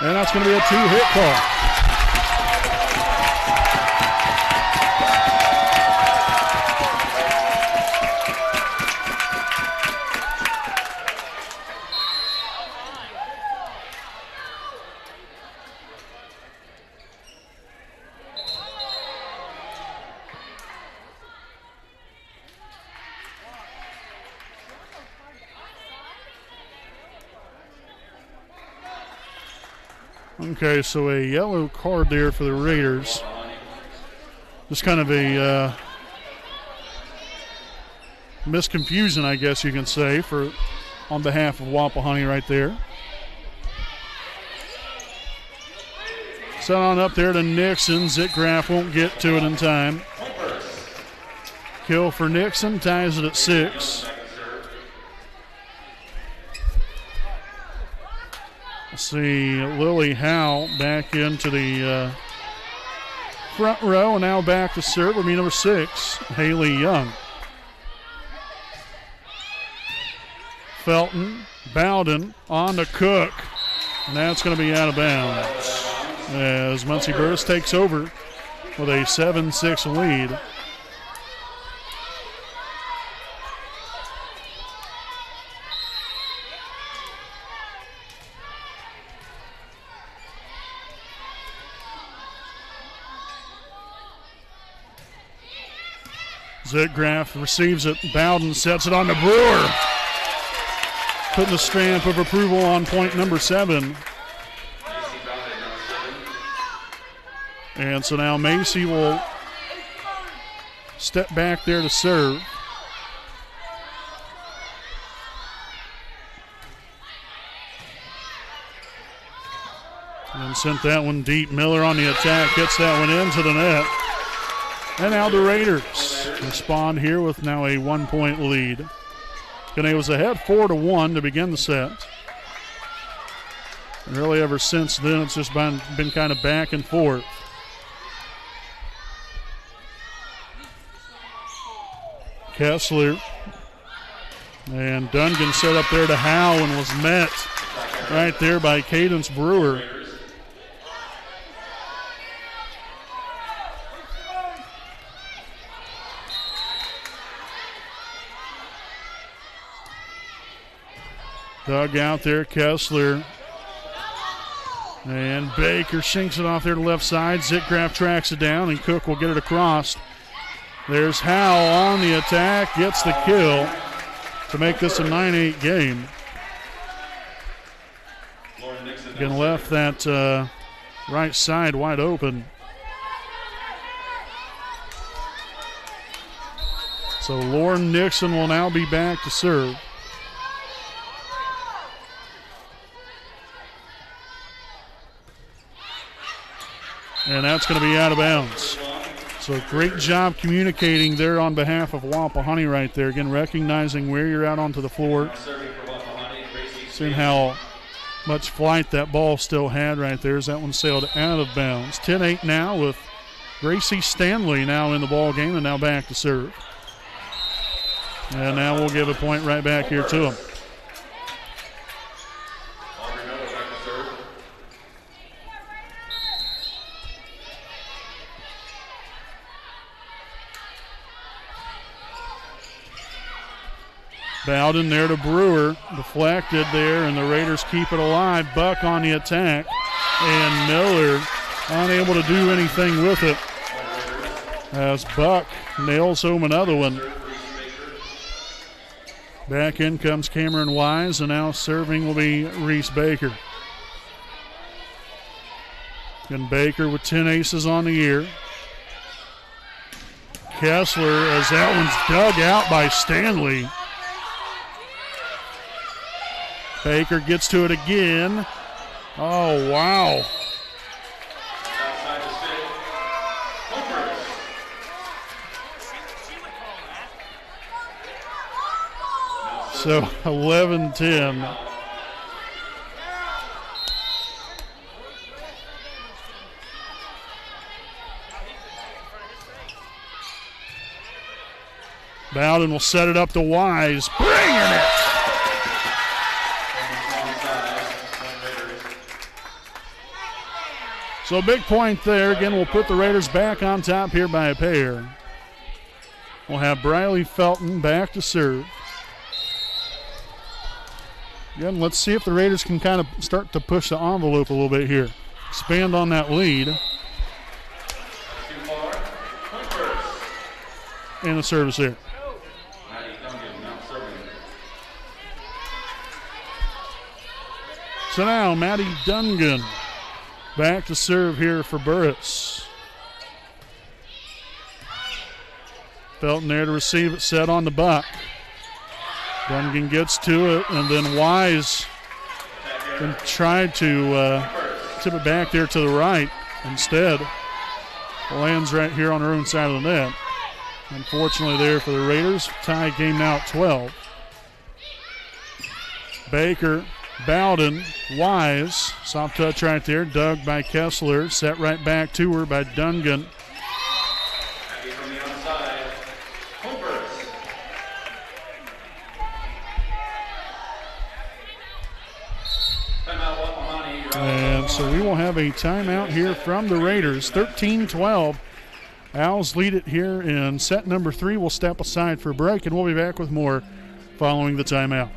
And that's going to be a 2-hit call. Okay, so a yellow card there for the Raiders. Just kind of a misconfusion, I guess you can say, on behalf of Wapahani right there. Set on up there to Nixon. Zitgraf won't get to it in time. Kill for Nixon, ties it at 6. See Lily Howe back into the front row, and now back to serve will be number 6, Haley Young. Felton, Bowden on to Cook, and that's going to be out of bounds as Muncie Burris takes over with a 7-6 lead. Zitgraf receives it. Bowden sets it on to Brewer. Putting a stamp of approval on point number 7. And so now Macy will step back there to serve. And sent that one deep. Miller on the attack. Gets that one into the net. And now the Raiders respond here with now a 1-point lead. Gannett was ahead 4-1 to begin the set. And really ever since then it's just been kind of back and forth. Kessler and Dungan set up there to Howe and was met right there by Cadence Brewer. Dug out there, Kessler. And Baker sinks it off there to the left side. Zitgraf tracks it down, and Cook will get it across. There's Howe on the attack, gets the kill to make this a 9-8 game. Again, left that right side wide open. So Lauren Nixon will now be back to serve. And that's going to be out of bounds. So great job communicating there on behalf of Wapahani right there. Again, recognizing where you're out onto the floor. Seeing how much flight that ball still had right there as that one sailed out of bounds. 10-8 now with Gracie Stanley now in the ball game and now back to serve. And now we'll give a point right back here to him. Bowden there to Brewer, deflected there, and the Raiders keep it alive. Buck on the attack, and Miller unable to do anything with it as Buck nails home another one. Back in comes Cameron Wise, and now serving will be Reese Baker. And Baker with 10 aces on the year. Kessler, as that one's dug out by Stanley. Baker gets to it again. Oh, wow. So 11-10. Bowden will set it up to Wise. Bringing it. So a big point there. Again, we'll put the Raiders back on top here by a pair. We'll have Briley Felton back to serve. Again, let's see if the Raiders can kind of start to push the envelope a little bit here. Expand on that lead. And the service there. So now Maddie Dungan back to serve here for Burris. Felton there to receive it, set on the buck. Dungan gets to it, and then Wise tried to tip it back there to the right. Instead, lands right here on her own side of the net. Unfortunately there for the Raiders, tie game now at 12. Baker, Bowden, Wise, soft touch right there, dug by Kessler, set right back to her by Dungan. And so we will have a timeout here from the Raiders, 13-12. Owls lead it here in set number 3. We'll step aside for a break, and we'll be back with more following the timeout.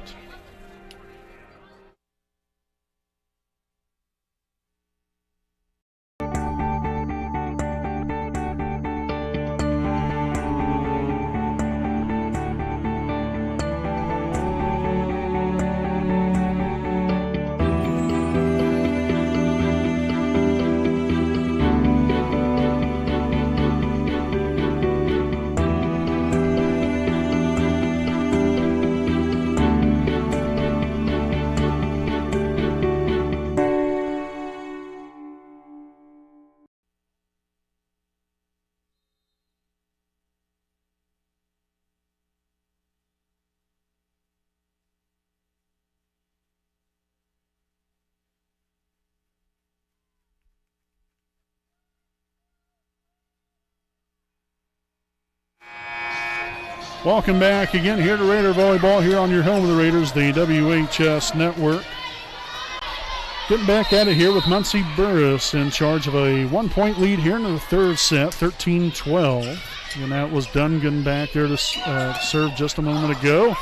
Welcome back again here to Raider Volleyball here on your home of the Raiders, the WHS Network. Getting back at it here with Muncie Burris in charge of a 1-point lead here in the third set, 13-12. And that was Dungan back there to serve just a moment ago.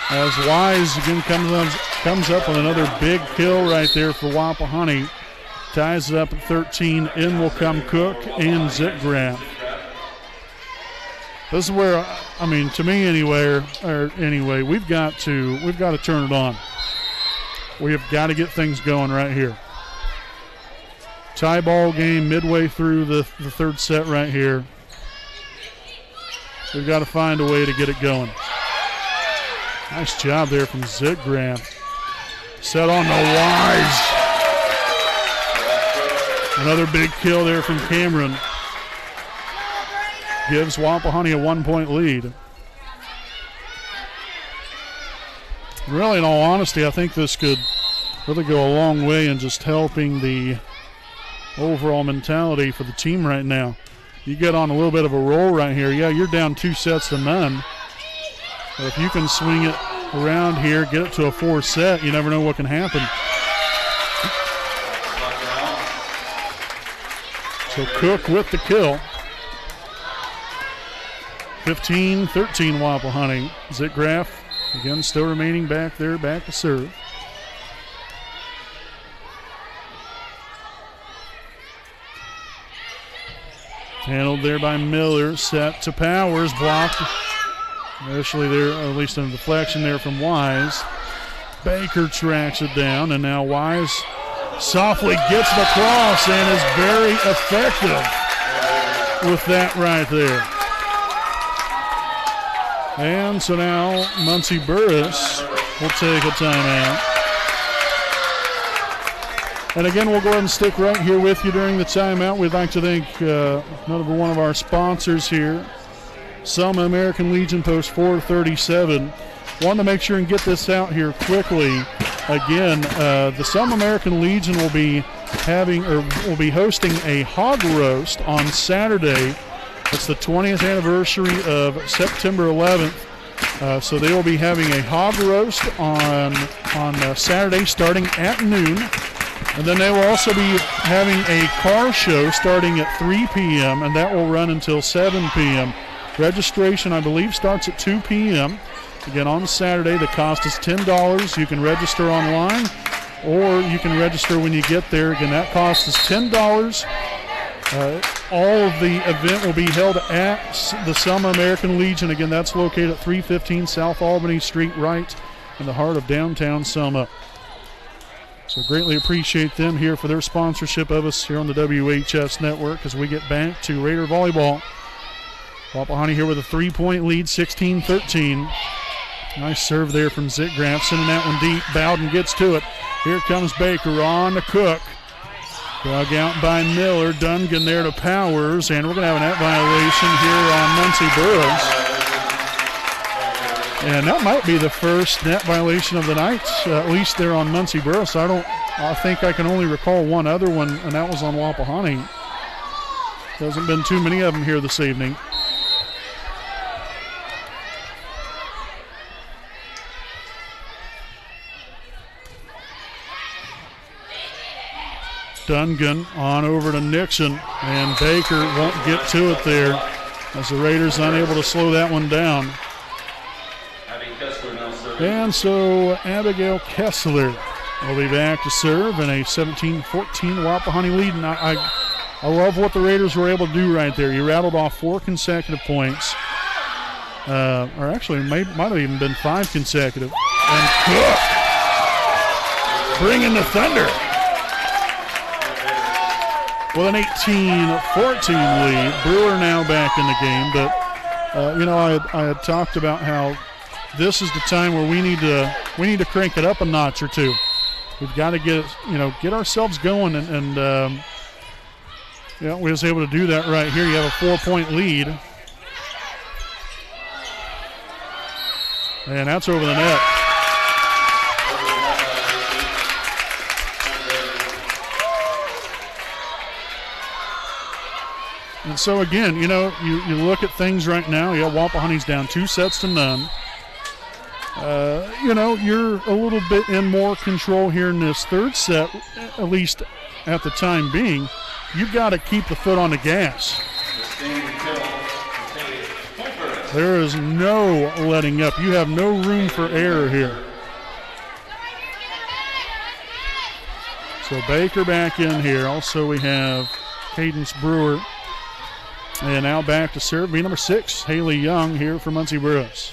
As Wise again comes up with another big kill right there for Wapahani. Ties it up at 13. In will come Cook and Zitgraf. This is where, I mean, to me anyway, we've got to turn it on. We have got to get things going right here. Tie ball game midway through the third set right here. We've got to find a way to get it going. Nice job there from Zitgraf. Set on the Wise. Another big kill there from Cameron. Gives Wapahani a 1-point lead. Really, in all honesty, I think this could really go a long way in just helping the overall mentality for the team right now. You get on a little bit of a roll right here. Yeah, you're down 2-0. But if you can swing it around here, get it to a 4-set, you never know what can happen. So Cook with the kill. 15-13 Wapahani. Zitgraf again still remaining back there, back to serve. Handled there by Miller. Set to Powers. Blocked. Initially there, at least in a deflection there from Wise. Baker tracks it down, and now Wise softly gets the cross and is very effective with that right there. And so now Muncie Burris will take a timeout. And again, we'll go ahead and stick right here with you during the timeout. We'd like to thank number one of our sponsors here, Selma American Legion Post 437. Want to make sure and get this out here quickly. Again, the Selma American Legion will be hosting a hog roast on Saturday. It's the 20th anniversary of September 11th. So they will be having a hog roast on Saturday starting at noon. And then they will also be having a car show starting at 3 p.m. and that will run until 7 p.m. Registration, I believe, starts at 2 p.m. Again, on Saturday, the cost is $10. You can register online or you can register when you get there. Again, that cost is $10. All of the event will be held at the Selma American Legion. Again, that's located at 315 South Albany Street, right in the heart of downtown Selma. So greatly appreciate them here for their sponsorship of us here on the WHS Network as we get back to Raider Volleyball. Wapahani here with a 3-point lead, 16-13. Nice serve there from Zitgraf, sending that one deep. Bowden gets to it. Here comes Baker on to Cook. Dug out by Miller. Dungan there to Powers, and we're going to have a net violation here on Muncie Burris. And that might be the first net violation of the night, at least there on Muncie Burris. I think I can only recall one other one, and that was on Wapahani. Hasn't been too many of them here this evening. Dungan on over to Nixon, and Baker won't get to it there as the Raiders unable to slow that one down. And so Abigail Kessler will be back to serve in a 17-14 Wapahani lead. And I love what the Raiders were able to do right there. You rattled off 4 consecutive points. Or actually, might have even been 5 consecutive. And Cook bringing the Thunder with an 18-14 lead. Brewer now back in the game. But, I had talked about how this is the time where we need to crank it up a notch or two. We've got to get ourselves going, and we was able to do that right here. You have a 4-point lead, and that's over the net. And so again, you look at things right now. Wapahani's down 2-0. You're a little bit in more control here in this third set, at least at the time being. You've got to keep the foot on the gas. There is no letting up. You have no room for error here. So Baker back in here. Also we have Cadence Brewer. And now back to serve, be number 6, Haley Young here for Muncie Burris.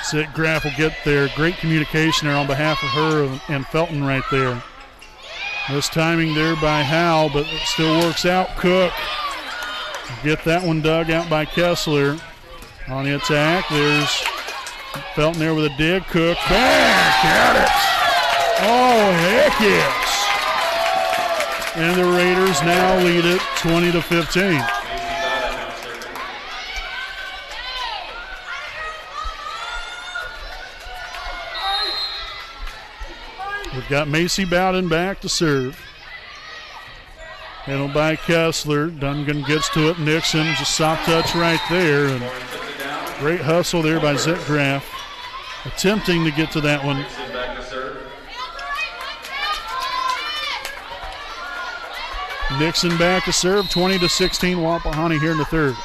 Zitgraf will get there. Great communication there on behalf of her and Felton right there. This timing there by Howe, but it still works out. Cook get that one dug out by Kessler. On the attack, there's Felton there with a dig. Cook back at it. Oh, heck yes. And the Raiders now lead it 20-15. We've got Macy Bowden back to serve. Handled by Kessler. Dungan gets to it. Nixon, just soft touch right there. And great hustle there by Zitgraf. Attempting to get to that one. Nixon back to serve, 20-16 Wapahani here in the third.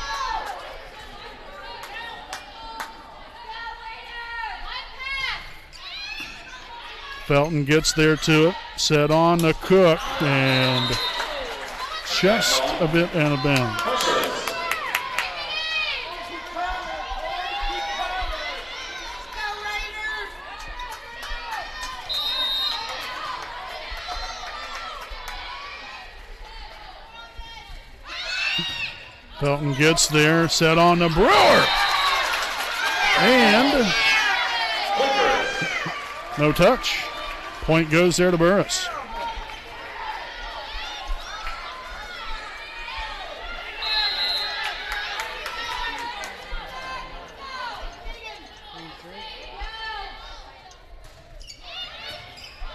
Felton gets there to it, set on the Cook, and just a bit out of bounds. Felton gets there, set on the Brewer, and no touch. Point goes there to Burris.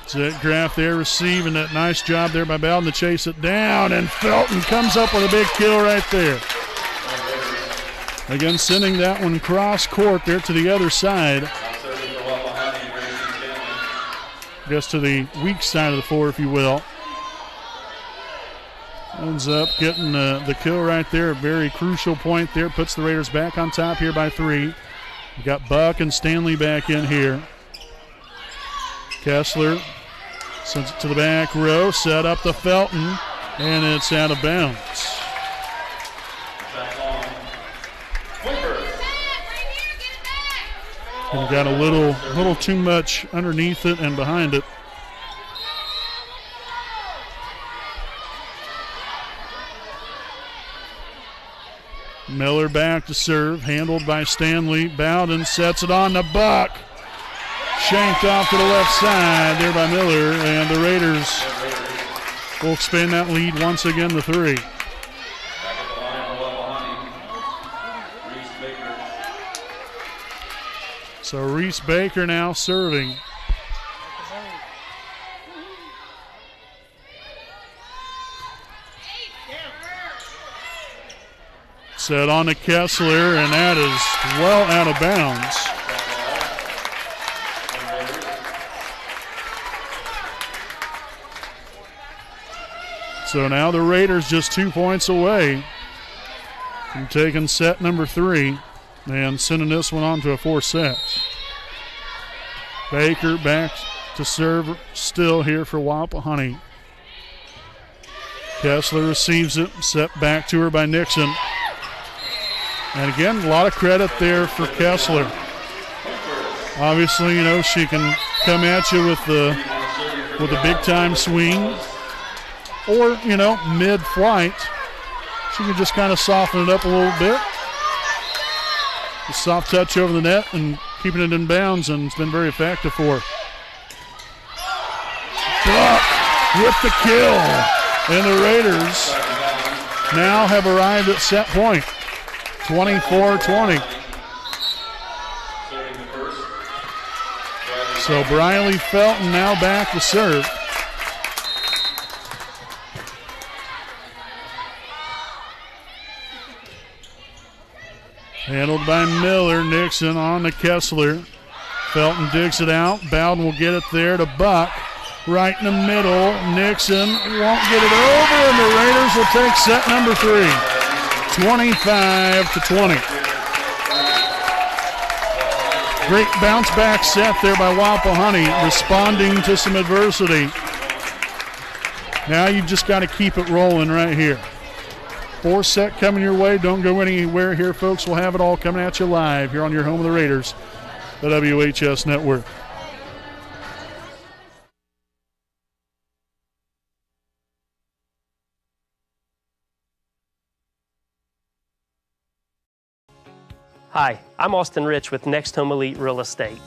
Zitgraff there receiving it. Nice job there by Bowden to chase it down, and Felton comes up with a big kill right there. Again, sending that one cross court there to the other side. I guess to the weak side of the floor, if you will. Ends up getting the kill right there. A very crucial point there. Puts the Raiders back on top here by 3. We got Buck and Stanley back in here. Kessler sends it to the back row. Set up to Felton, and it's out of bounds. And got a little too much underneath it and behind it. Miller back to serve, handled by Stanley. Bowden sets it on the Buck. Shanked off to the left side there by Miller, and the Raiders will expand that lead once again to 3. So Reese Baker now serving. Set on to Kessler, and that is well out of bounds. So now the Raiders just 2 points away from taking set number 3 and sending this one on to a 4 set. Baker back to serve still here for Wapahani. Kessler receives it, set back to her by Nixon. And again, a lot of credit there for Kessler. Obviously, you know, she can come at you with a big time swing, or, you know, mid-flight, she can just kind of soften it up a little bit. A soft touch over the net and keeping it in bounds, and it's been very effective for her. Buck with the kill, and the Raiders now have arrived at set point, 24-20. So Briley Felton now back to serve. Handled by Miller. Nixon on to Kessler. Felton digs it out. Bowden will get it there to Buck. Right in the middle. Nixon won't get it over, and the Raiders will take set number 3. 25-20. Great bounce back set there by Wapahani, responding to some adversity. Now you just got to keep it rolling right here. 4 set coming your way. Don't go anywhere here, folks. We'll have it all coming at you live here on your home of the Raiders, the WHS Network. Hi, I'm Austin Rich with Next Home Elite Real Estate.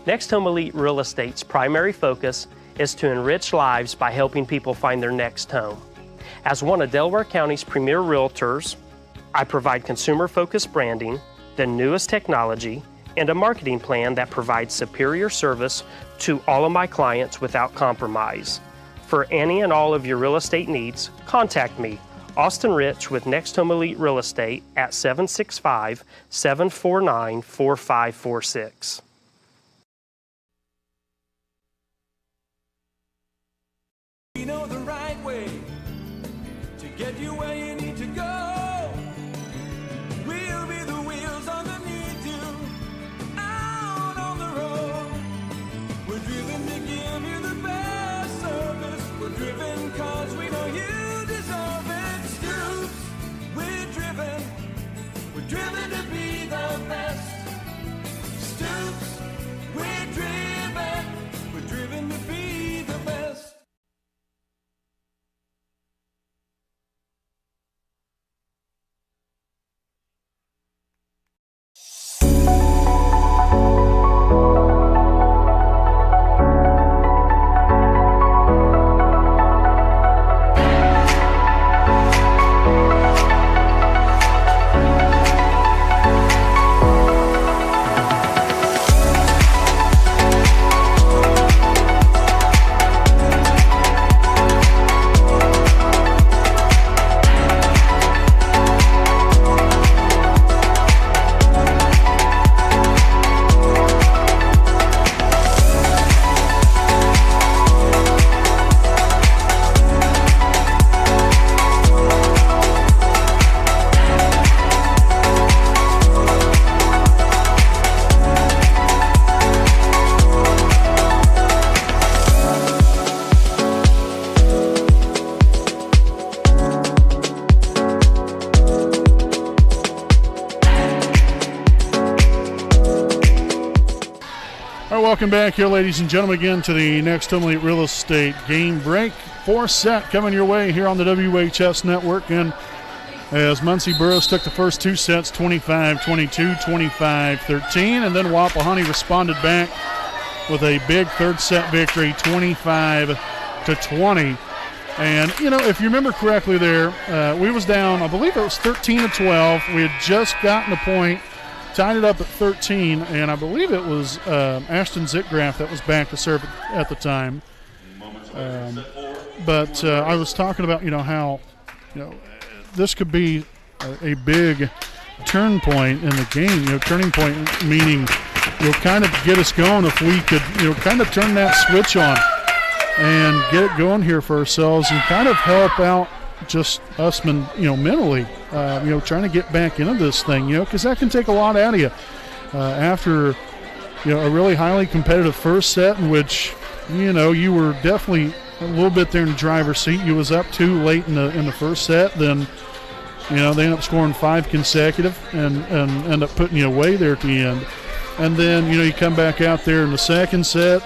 Next Home Elite Real Estate's primary focus is to enrich lives by helping people find their next home. As one of Delaware County's premier realtors, I provide consumer-focused branding, the newest technology, and a marketing plan that provides superior service to all of my clients without compromise. For any and all of your real estate needs, contact me, Austin Rich with Next Home Elite Real Estate at 765-749-4546. You know the right way to get you where you need to go. We'll be the wheels underneath you, out on the road. We're driven to give you We're driven to be the best. Stoops, we're driven to be the best. Welcome back here, ladies and gentlemen, again to the Next Home Elite Real Estate game break. Fourth set coming your way here on the WHS Network. And as Muncie Burris took the first two sets, 25-22, 25-13, and then Wapahani responded back with a big third set victory, 25-20. And, you know, if you remember correctly there, we was down, I believe it was 13-12. We had just gotten a point, tied it up at 13, and I believe it was Ashton Zitgraff that was back to serve at the time. But I was talking about, you know, how, you know, this could be a big turn point in the game. You know, turning point meaning you'll kind of get us going if we could, you know, kind of turn that switch on and get it going here for ourselves and kind of help out just us, mentally, trying to get back into this thing, you know, because that can take a lot out of you after, you know, a really highly competitive first set in which, you know, you were definitely a little bit there in the driver's seat. You was up too late in the first set, then, you know, they end up scoring 5 consecutive and end up putting you away there at the end. And then, you know, you come back out there in the second set,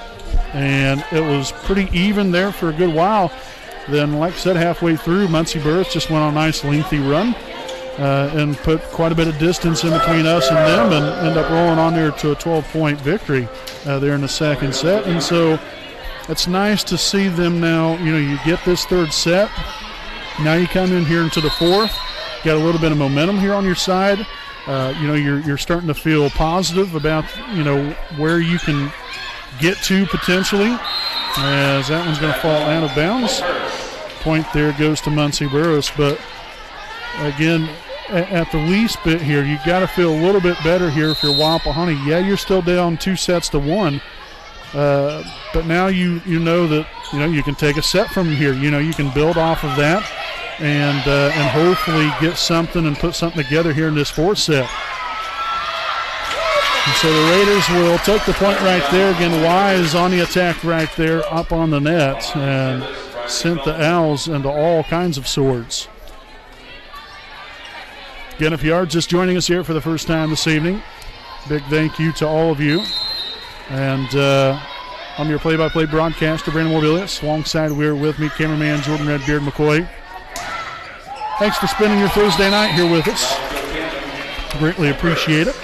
and it was pretty even there for a good while. Then, like I said, halfway through, Muncie Burris just went on a nice lengthy run and put quite a bit of distance in between us and them and end up rolling on there to a 12-point victory there in the second set. And so it's nice to see them now. You know, you get this third set. Now you come in here into the fourth. Got a little bit of momentum here on your side. You know, you're starting to feel positive about, you know, where you can get to potentially, as that one's going to fall out of bounds. Point there goes to Muncie Burris, but again, at the least bit here, you got to feel a little bit better here if you're Wapahani. Yeah, you're still down 2-1, but now you know that, you know, you can take a set from here. You know, you can build off of that and hopefully get something and put something together here in this fourth set. And so the Raiders will take the point right there. Again, Wise on the attack right there up on the net and sent the Owls into all kinds of swords. Again, if you are just joining us here for the first time this evening, big thank you to all of you. And I'm your play-by-play broadcaster, Brandon Morbilius. Alongside we're with me, cameraman Jordan Redbeard McCoy. Thanks for spending your Thursday night here with us. Greatly appreciate it.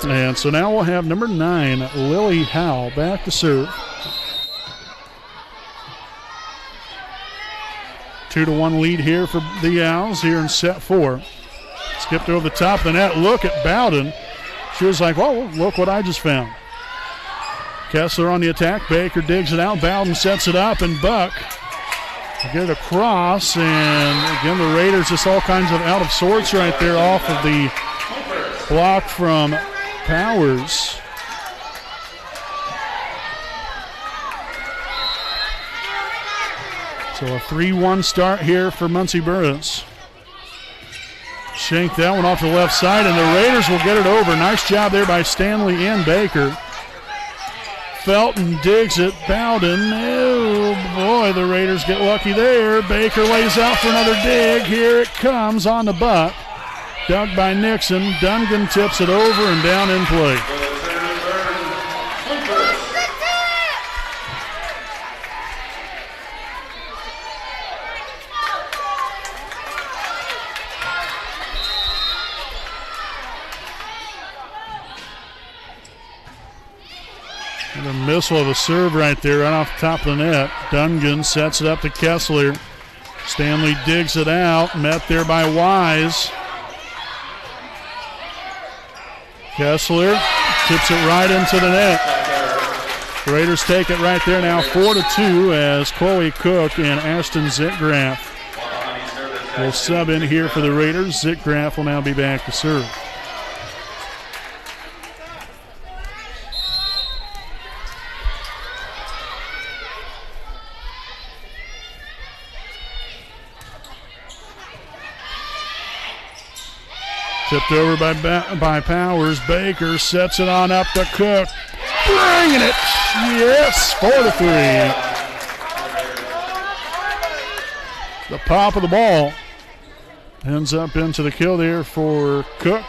And so now we'll have number 9, Lily Howe, back to serve. 2-1 lead here for the Owls here in set 4. Skipped over the top of the net. Look at Bowden. She was like, "Whoa, look what I just found." Kessler on the attack. Baker digs it out. Bowden sets it up, and Buck get it across. And again, the Raiders just all kinds of out of sorts right there off of the block from Powers. So a 3-1 start here for Muncie Burris. Shank that one off the left side, and the Raiders will get it over. Nice job there by Stanley and Baker. Felton digs it. Bowden. Oh, boy, the Raiders get lucky there. Baker lays out for another dig. Here it comes on the butt. Dug by Nixon. Dungan tips it over and down in play. And a missile of a serve right there, right off the top of the net. Dungan sets it up to Kessler. Stanley digs it out, met there by Wise. Kessler tips it right into the net. The Raiders take it right there now, 4-2, as Chloe Cook and Ashton Zitgraff will sub in here for the Raiders. Zitgraff will now be back to serve. Tipped over by Powers. Baker sets it on up to Cook. Bringing it. Yes, 4-3. The pop of the ball ends up into the kill there for Cook.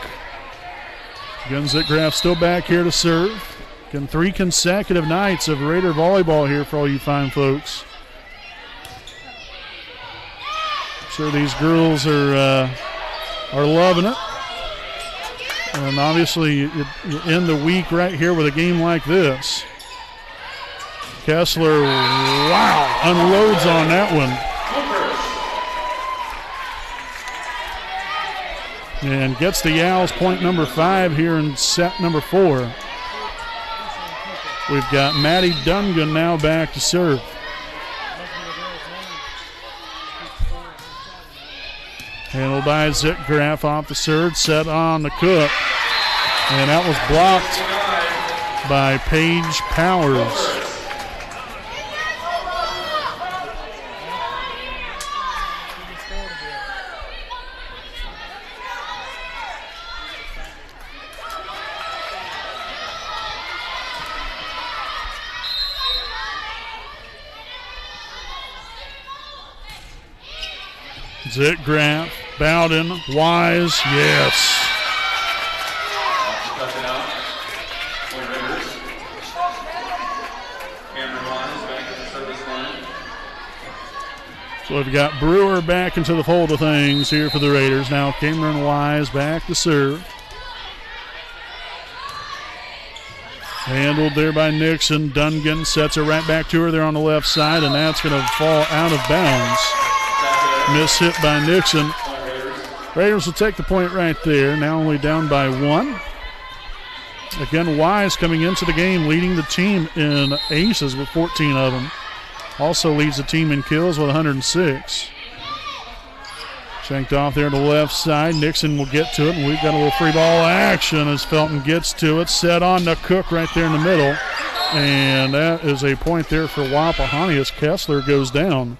Again, Zitgraff still back here to serve. Again, 3 consecutive nights of Raider volleyball here for all you fine folks. I'm sure these girls are loving it. And obviously, you end the week right here with a game like this. Kessler, wow, unloads on that one. And gets the Owls point number 5 here in set number 4. We've got Maddie Dungan now back to serve. Handled by Zitgraff off the serve, set on the Cook. And that was blocked by Paige Powers. Zitgraff, Bowden, Wise, yes. So we've got Brewer back into the fold of things here for the Raiders. Now Cameron Wise back to serve. Handled there by Nixon. Dungan sets it right back to her there on the left side, and that's going to fall out of bounds. Miss hit by Nixon. Raiders will take the point right there. Now only down by 1. Again, Wise coming into the game leading the team in aces with 14 of them. Also leads the team in kills with 106. Shanked off there to the left side. Nixon will get to it, and we've got a little free ball action as Felton gets to it. Set on to Cook right there in the middle. And that is a point there for Wapahani as Kessler goes down.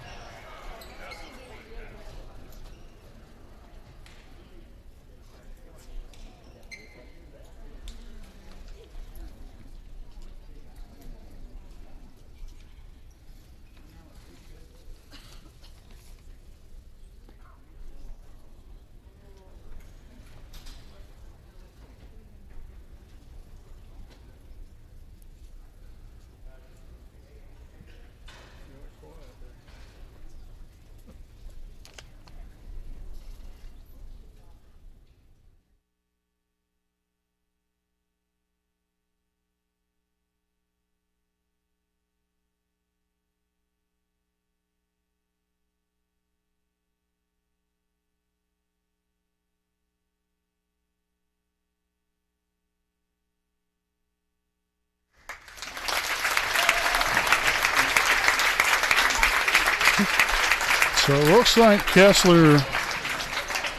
So it looks like Kessler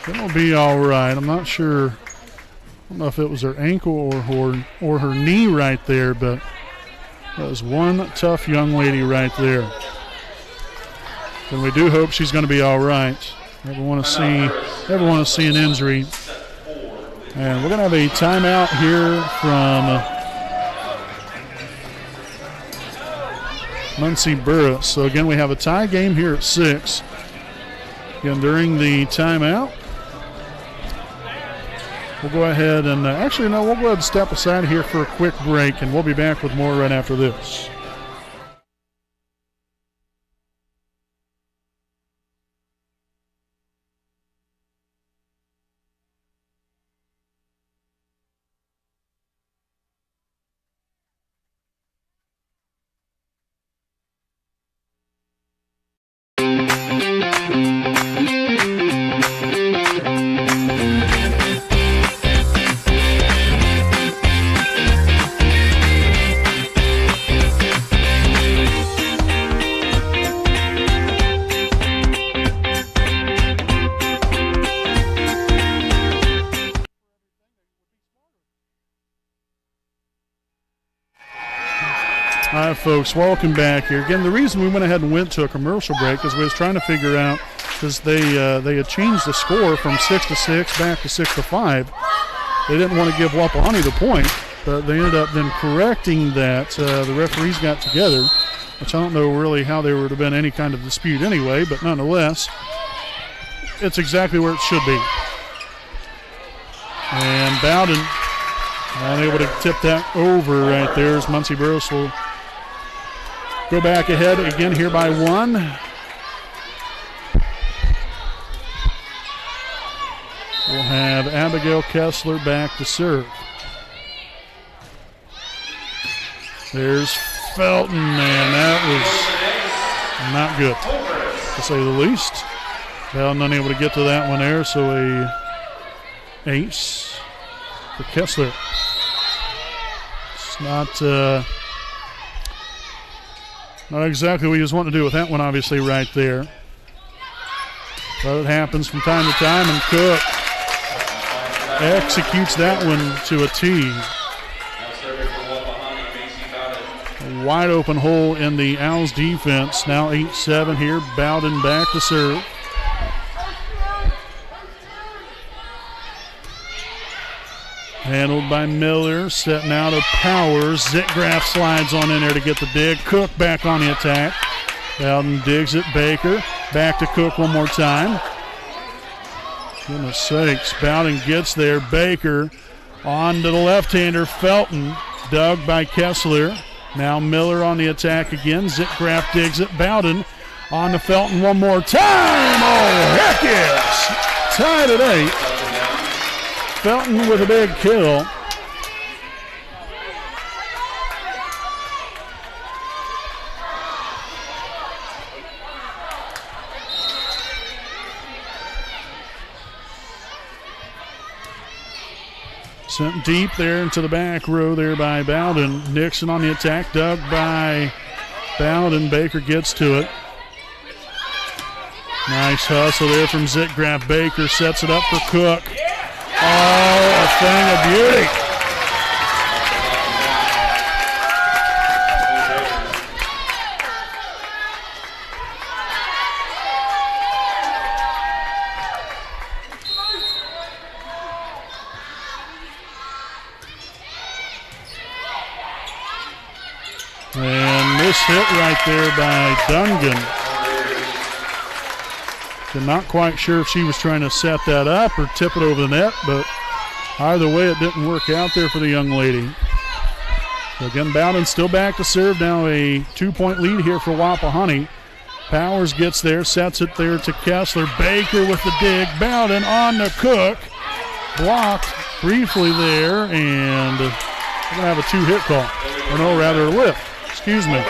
will be all right. I'm not sure. I don't know if it was her ankle or her knee right there, but that was one tough young lady right there. And we do hope she's going to be all right. Never want to see an injury. And we're going to have a timeout here from Muncie Burris. So again, we have a tie game here at 6. Again, during the timeout, we'll go ahead and we'll go ahead and step aside here for a quick break, and we'll be back with more right after this. All right, folks, welcome back here. Again, the reason we went ahead and went to a commercial break is we was trying to figure out, because they had changed the score from 6-6 back to 6-5. They didn't want to give Wapahani the point, but they ended up then correcting that. The referees got together, which I don't know really how there would have been any kind of dispute anyway, but nonetheless, it's exactly where it should be. And Bowden unable to tip that over right there as Muncie Burris will go back ahead again here by 1. We'll have Abigail Kessler back to serve. There's Felton, and that was not good, to say the least. Bowden unable to get to that one there, so a ace for Kessler. It's not exactly what he was wanting to do with that one, obviously, right there. But it happens from time to time, and Cook executes that one to a T. A wide open hole in the Owls defense. Now 8-7 here. Bowden back to serve. Handled by Miller, setting out of Powers. Zitgraf slides on in there to get the dig. Cook back on the attack. Bowden digs it. Baker back to Cook one more time. Goodness sakes, Bowden gets there. Baker on to the left-hander. Felton dug by Kessler. Now Miller on the attack again. Zitgraf digs it. Bowden on to Felton one more time. Oh, heck yes! Tied at 8. Felton with a big kill. Sent deep there into the back row there by Bowden. Nixon on the attack, dug by Bowden. Baker gets to it. Nice hustle there from Zitgraf. Baker sets it up for Cook. Oh, a thing of beauty. And this hit right there by Dungan. I'm not quite sure if she was trying to set that up or tip it over the net, but either way it didn't work out there for the young lady. So again, Bowden still back to serve. Now a 2-point lead here for Wapahani. Powers gets there, sets it there to Kessler. Baker with the dig. Bowden on to Cook. Blocked briefly there, and we're going to have a 2-hit call. Or no, rather a lift. Excuse me.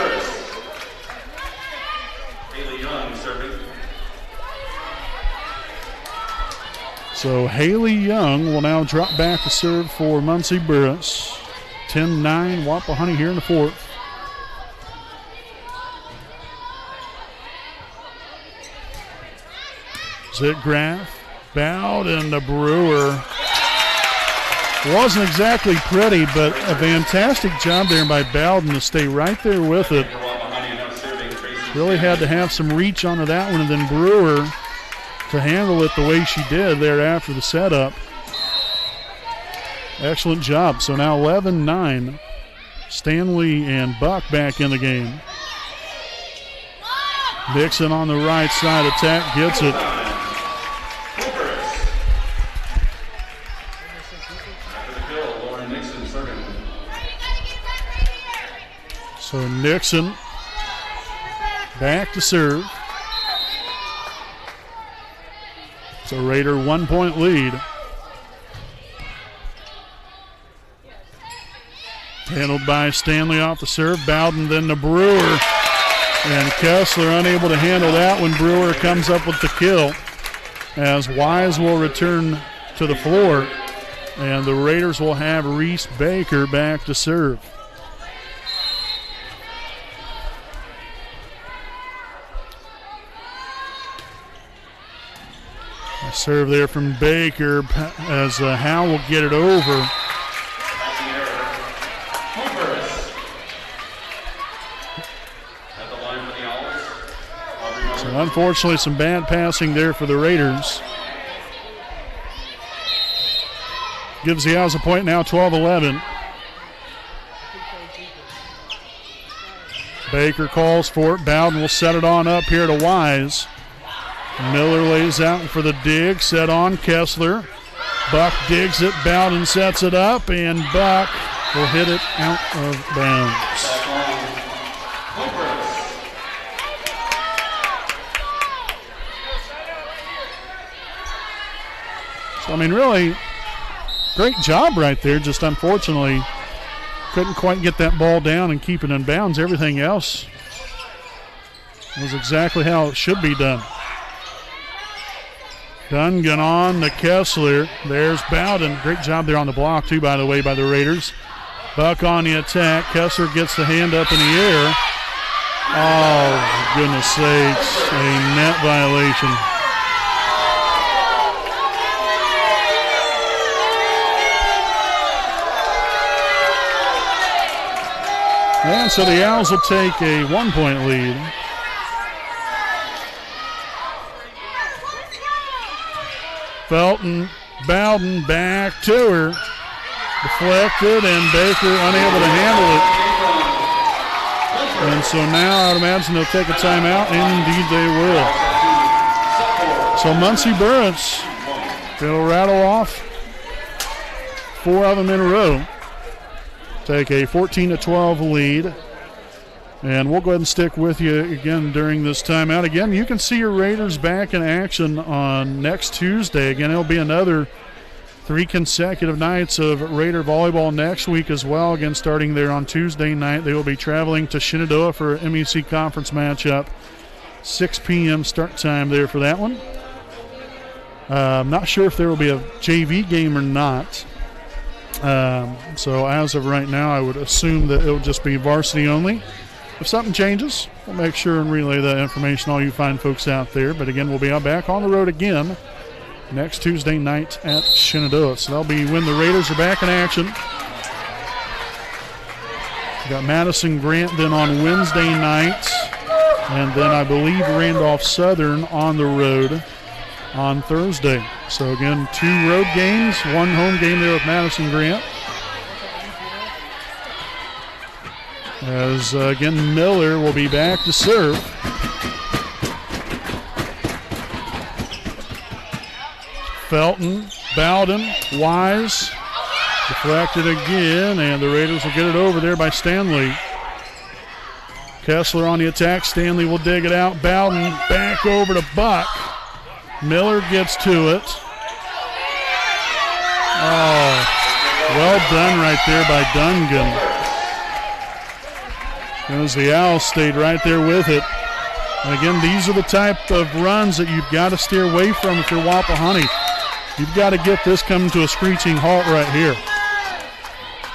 So Haley Young will now drop back to serve for Muncie Burris. 10-9 Wapahani here in the 4th. Zitgraf, Bowden, the Brewer. Wasn't exactly pretty, but a fantastic job there by Bowden to stay right there with it. Really had to have some reach onto that one, and then Brewer to handle it the way she did there after the setup. Excellent job. So now 11-9. Stanley and Buck back in the game. Dixon on the right side attack, gets it. So Nixon back to serve. It's a Raider 1-point lead. Handled by Stanley off the serve. Bowden then to Brewer. And Kessler unable to handle that when Brewer comes up with the kill. As Wise will return to the floor. And the Raiders will have Reese Baker back to serve. A serve there from Baker as Howe will get it over. So unfortunately, some bad passing there for the Raiders. Gives the Owls a point now, 12-11. Baker calls for it. Bowden will set it on up here to Wise. Miller lays out for the dig, set on Kessler. Buck digs it, Bowden sets it up, and Buck will hit it out of bounds. So, I mean, really, great job right there, just unfortunately couldn't quite get that ball down and keep it in bounds. Everything else was exactly how it should be done. Dungan on to Kessler. There's Bowden. Great job there on the block, too, by the way, by the Raiders. Buck on the attack. Kessler gets the hand up in the air. Oh, for goodness sakes. A net violation. And so the Owls will take a 1-point lead. Felton, Bowden back to her. Deflected, and Baker unable to handle it. And so now I'd imagine they'll take a timeout, and indeed they will. So Muncie Burris, it'll rattle off 4 of them in a row. Take a 14-12 lead. And we'll go ahead and stick with you again during this timeout. Again, you can see your Raiders back in action on next Tuesday. Again, it'll be another 3 consecutive nights of Raider volleyball next week as well. Again, starting there on Tuesday night, they will be traveling to Shenandoah for an MEC conference matchup. 6 p.m. start time there for that one. I'm not sure if there will be a JV game or not. So as of right now, I would assume that it will just be varsity only. If something changes, we'll make sure and relay that information to all you fine folks out there. But again, we'll be back on the road again next Tuesday night at Shenandoah. So that'll be when the Raiders are back in action. We've got Madison Grant then on Wednesday night. And then I believe Randolph Southern on the road on Thursday. So again, 2 road games, 1 home game there with Madison Grant. As again, Miller will be back to serve. Felton, Bowden, Wise, deflected again, and the Raiders will get it over there by Stanley. Kessler on the attack. Stanley will dig it out. Bowden back over to Buck. Miller gets to it. Oh, well done right there by Dungan. As the Owls stayed right there with it. And again, these are the type of runs that you've got to steer away from if you're Wapahani. You've got to get this coming to a screeching halt right here.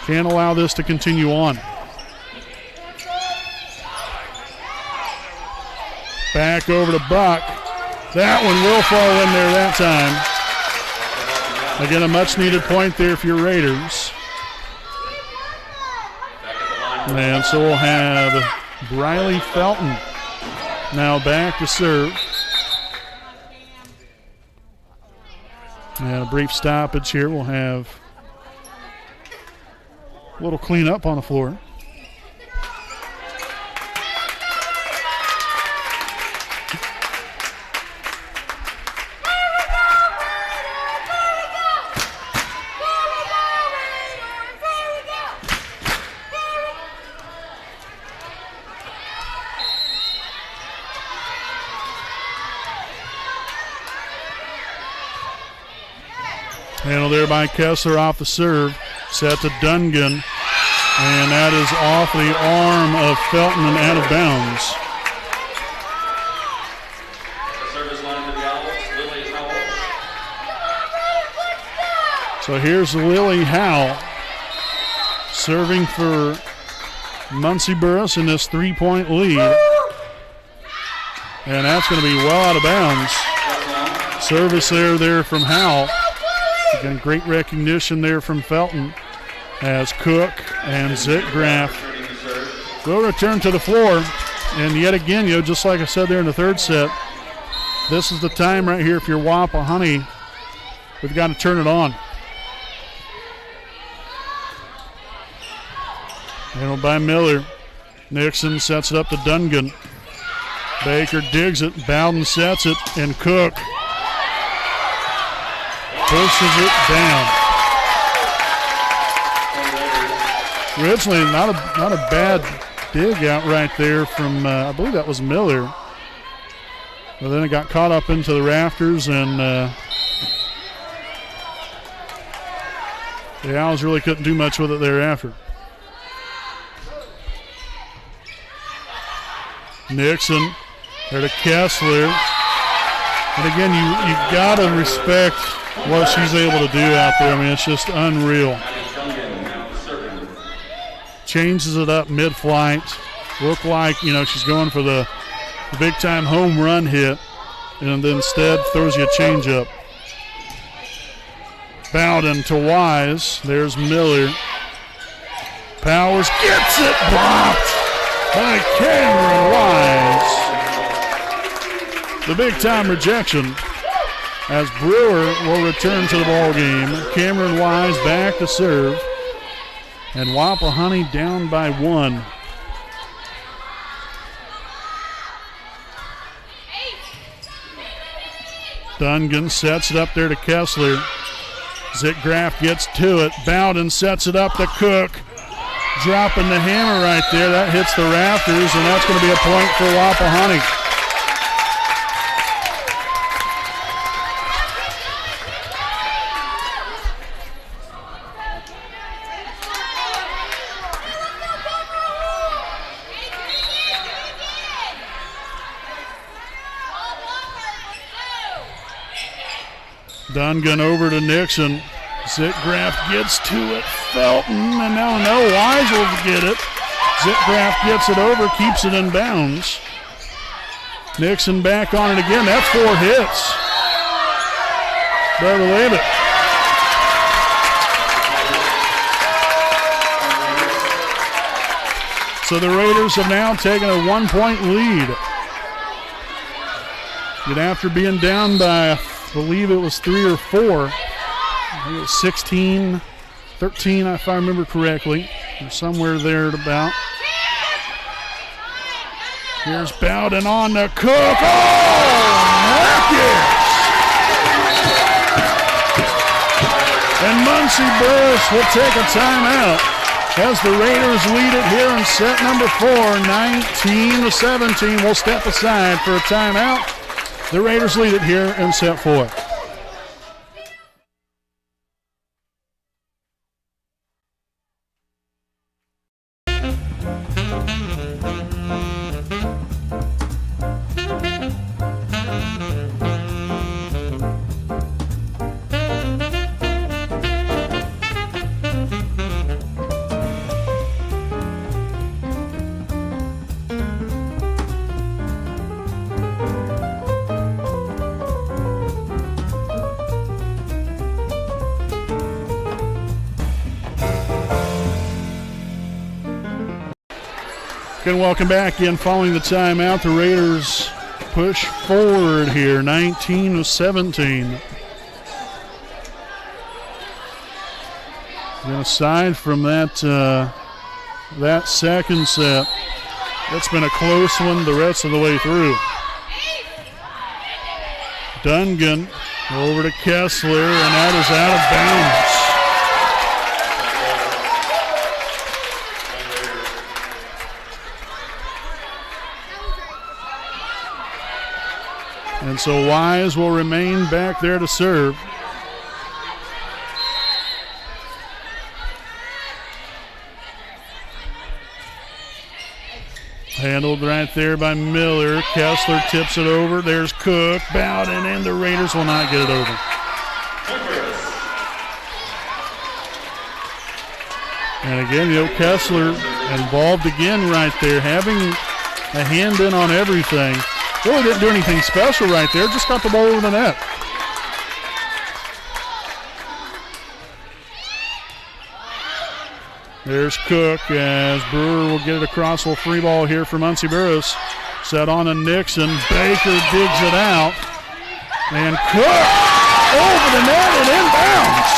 Can't allow this to continue on. Back over to Buck. That one will fall in there that time. Again, a much-needed point there for your Raiders. And so we'll have Briley Felton now back to serve. And a brief stoppage here. We'll have a little cleanup on the floor. Handled there by Kessler off the serve. Set to Dungan. And that is off the arm of Felton and out of bounds. So here's Lily Howell serving for Muncie Burris in this 3-point lead. And that's going to be well out of bounds. Service there from Howell. Again, great recognition there from Felton as Cook and Zitgraff will return to the floor. And yet again, just like I said there in the third set, this is the time right here if you're Wapahani. We've got to turn it on. Handled by Miller. Nixon sets it up to Dungan. Baker digs it. Bowden sets it. And Cook pushes it down. Originally, not a bad dig out right there from, I believe that was Miller. But then it got caught up into the rafters, and the Owls really couldn't do much with it thereafter. Nixon there to Kessler. And again, you got to respect what she's able to do out there. I mean, it's just unreal. Changes it up mid-flight. Look like, she's going for the big-time home run hit, and then instead throws you a changeup. Bowden to Wise. There's Miller. Powers gets it blocked by Cameron Wise. The big-time rejection as Brewer will return to the ball game. Cameron Wise back to serve. And Wapahani down by 1. Dungan sets it up there to Kessler. Zitgraff gets to it. Bowden sets it up to Cook. Dropping the hammer right there. That hits the rafters, and that's going to be a point for Wapahani. Dungan over to Nixon. Zitgraff gets to it. Felton, and now Wise will get it. Zitgraff gets it over, keeps it in bounds. Nixon back on it again. That's 4 hits. Better believe it. So the Raiders have now taken a 1-point lead. And after being down by, I believe it was 3 or 4. I think it was 16, 13 if I remember correctly. Or somewhere there at about. Here's Bowden on to Cook. Oh, and Muncie Burris will take a timeout as the Raiders lead it here in set number 4, 19-17. We'll step aside for a timeout. The Raiders lead it here in set 4. And welcome back in following the timeout. The Raiders push forward here, 19-17. And aside from that second set, it's been a close one the rest of the way through. Dungan over to Kessler, and that is out of bounds. And so Wise will remain back there to serve. Handled right there by Miller. Kessler tips it over. There's Cook, Bowden, and the Raiders will not get it over. And again, Kessler involved again right there, having a hand in on everything. Really didn't do anything special right there, just got the ball over the net. There's Cook as Brewer will get it across. A free ball here for Muncie Burris. Set on to Nixon. Baker digs it out. And Cook over the net and inbounds.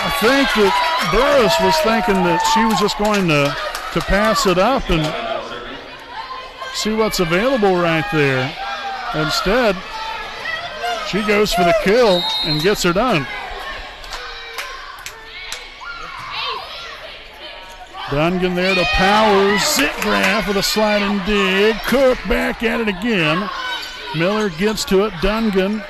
I think that Burris was thinking that she was just going to pass it up and see what's available right there. Instead, she goes for the kill and gets her done. Dungan there to Powers. Zitgraf with a slide and dig. Cook back at it again. Miller gets to it. Dungan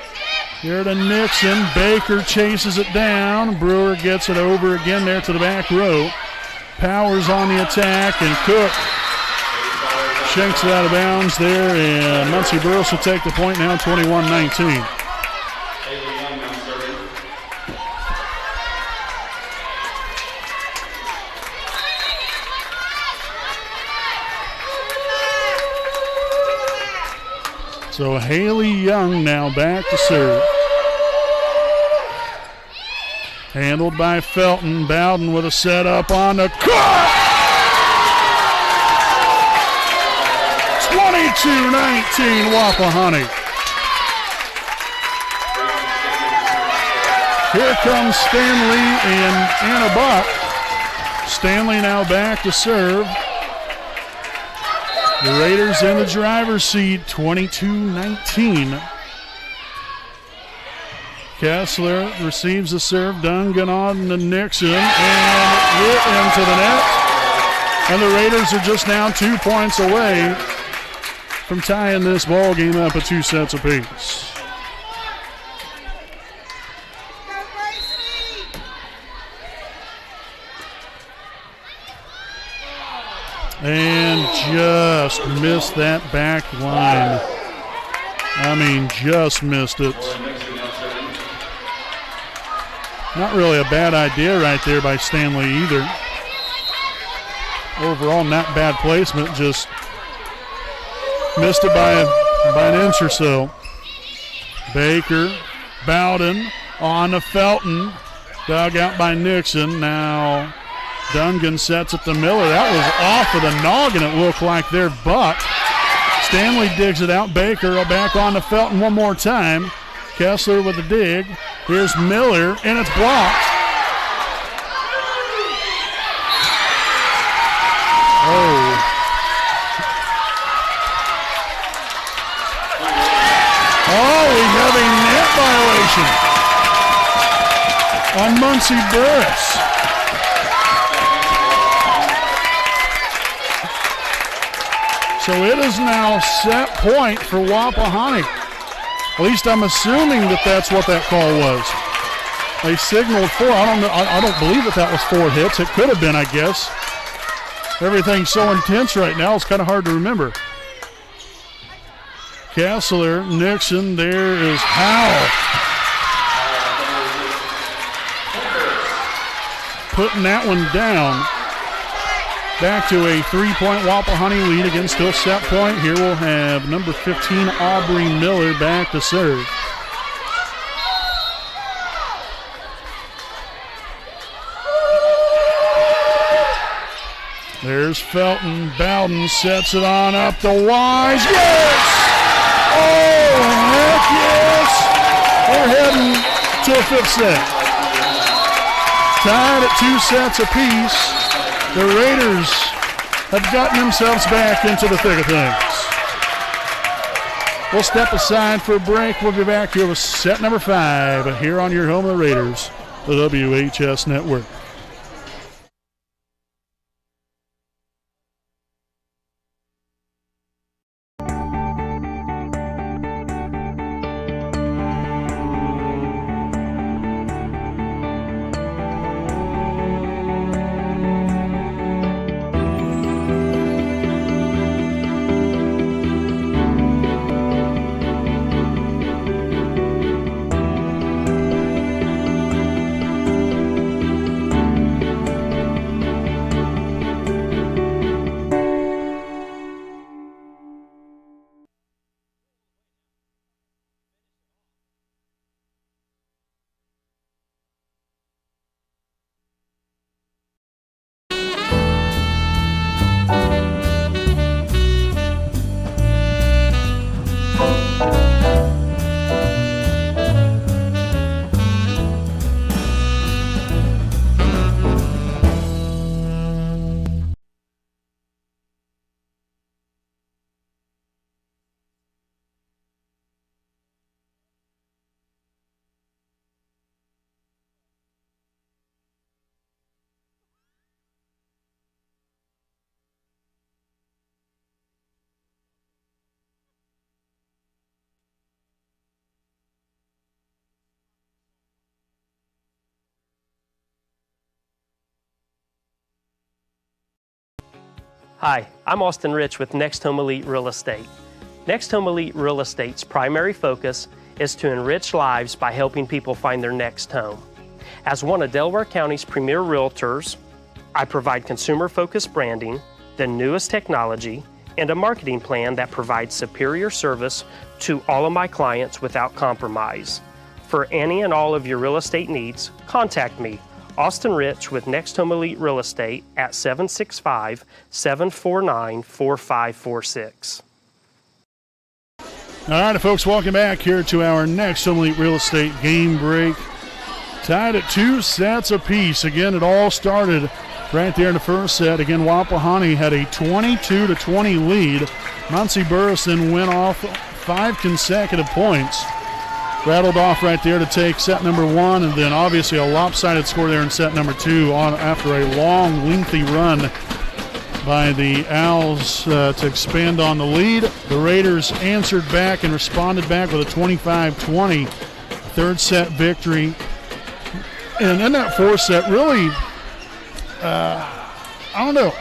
here to Nixon. Baker chases it down. Brewer gets it over again there to the back row. Powers on the attack, and Cook shanks it out of bounds there, and Muncie Burris will take the point now, 21-19. So Haley Young now back to serve. Handled by Felton. Bowden with a setup on the Cook! 22-19 Wapahani. Here comes Stanley and Anna Buck. Stanley now back to serve. The Raiders in the driver's seat, 22-19. Kessler receives the serve. Dungan on to Nixon, and hit into the net. And the Raiders are just now 2 points away from tying this ball game up at 2 sets apiece. And just missed that back line. I mean, just missed it. Not really a bad idea right there by Stanley either. Overall, not bad placement, just missed it by an inch or so. Baker, Bowden on to Felton. Dug out by Nixon. Now Dungan sets it to Miller. That was off of the noggin, it looked like there, but Stanley digs it out. Baker back on to Felton one more time. Kessler with the dig. Here's Miller, and it's blocked. Oh. Oh, we have a net violation on Muncie Burris. So it is now set point for Wapahani. At least I'm assuming that that's what that call was. They signaled 4. I don't believe that was 4 hits. It could have been, I guess. Everything's so intense right now, it's kind of hard to remember. Kessler, Nixon, there is Howell. Putting that one down. Back to a 3-point Wapahani lead. Again, still set point. Here we'll have number 15, Aubrey Miller, back to serve. There's Felton. Bowden sets it on up to Wise. Yes! Oh, heck yes! We're heading to a 5th set. Tied at 2 sets apiece. The Raiders have gotten themselves back into the thick of things. We'll step aside for a break. We'll be back here with set number 5 here on your home of the Raiders, the WHS Network. Hi, I'm Austin Rich with Next Home Elite Real Estate. Next Home Elite Real Estate's primary focus is to enrich lives by helping people find their next home. As one of Delaware County's premier realtors, I provide consumer-focused branding, the newest technology, and a marketing plan that provides superior service to all of my clients without compromise. For any and all of your real estate needs, contact me, Austin Rich with Next Home Elite Real Estate at 765-749-4546. All right, folks, welcome back here to our Next Home Elite Real Estate game break. Tied at 2 sets apiece. Again, it all started right there in the first set. Again, Wapahani had a 22-20 lead. Muncie Burris then went off 5 consecutive points. Rattled off right there to take set number 1, and then obviously a lopsided score there in set number 2 after a long, lengthy run by the Owls to expand on the lead. The Raiders answered back and responded back with a 25-20 third set victory. And in that fourth set, really, I don't know.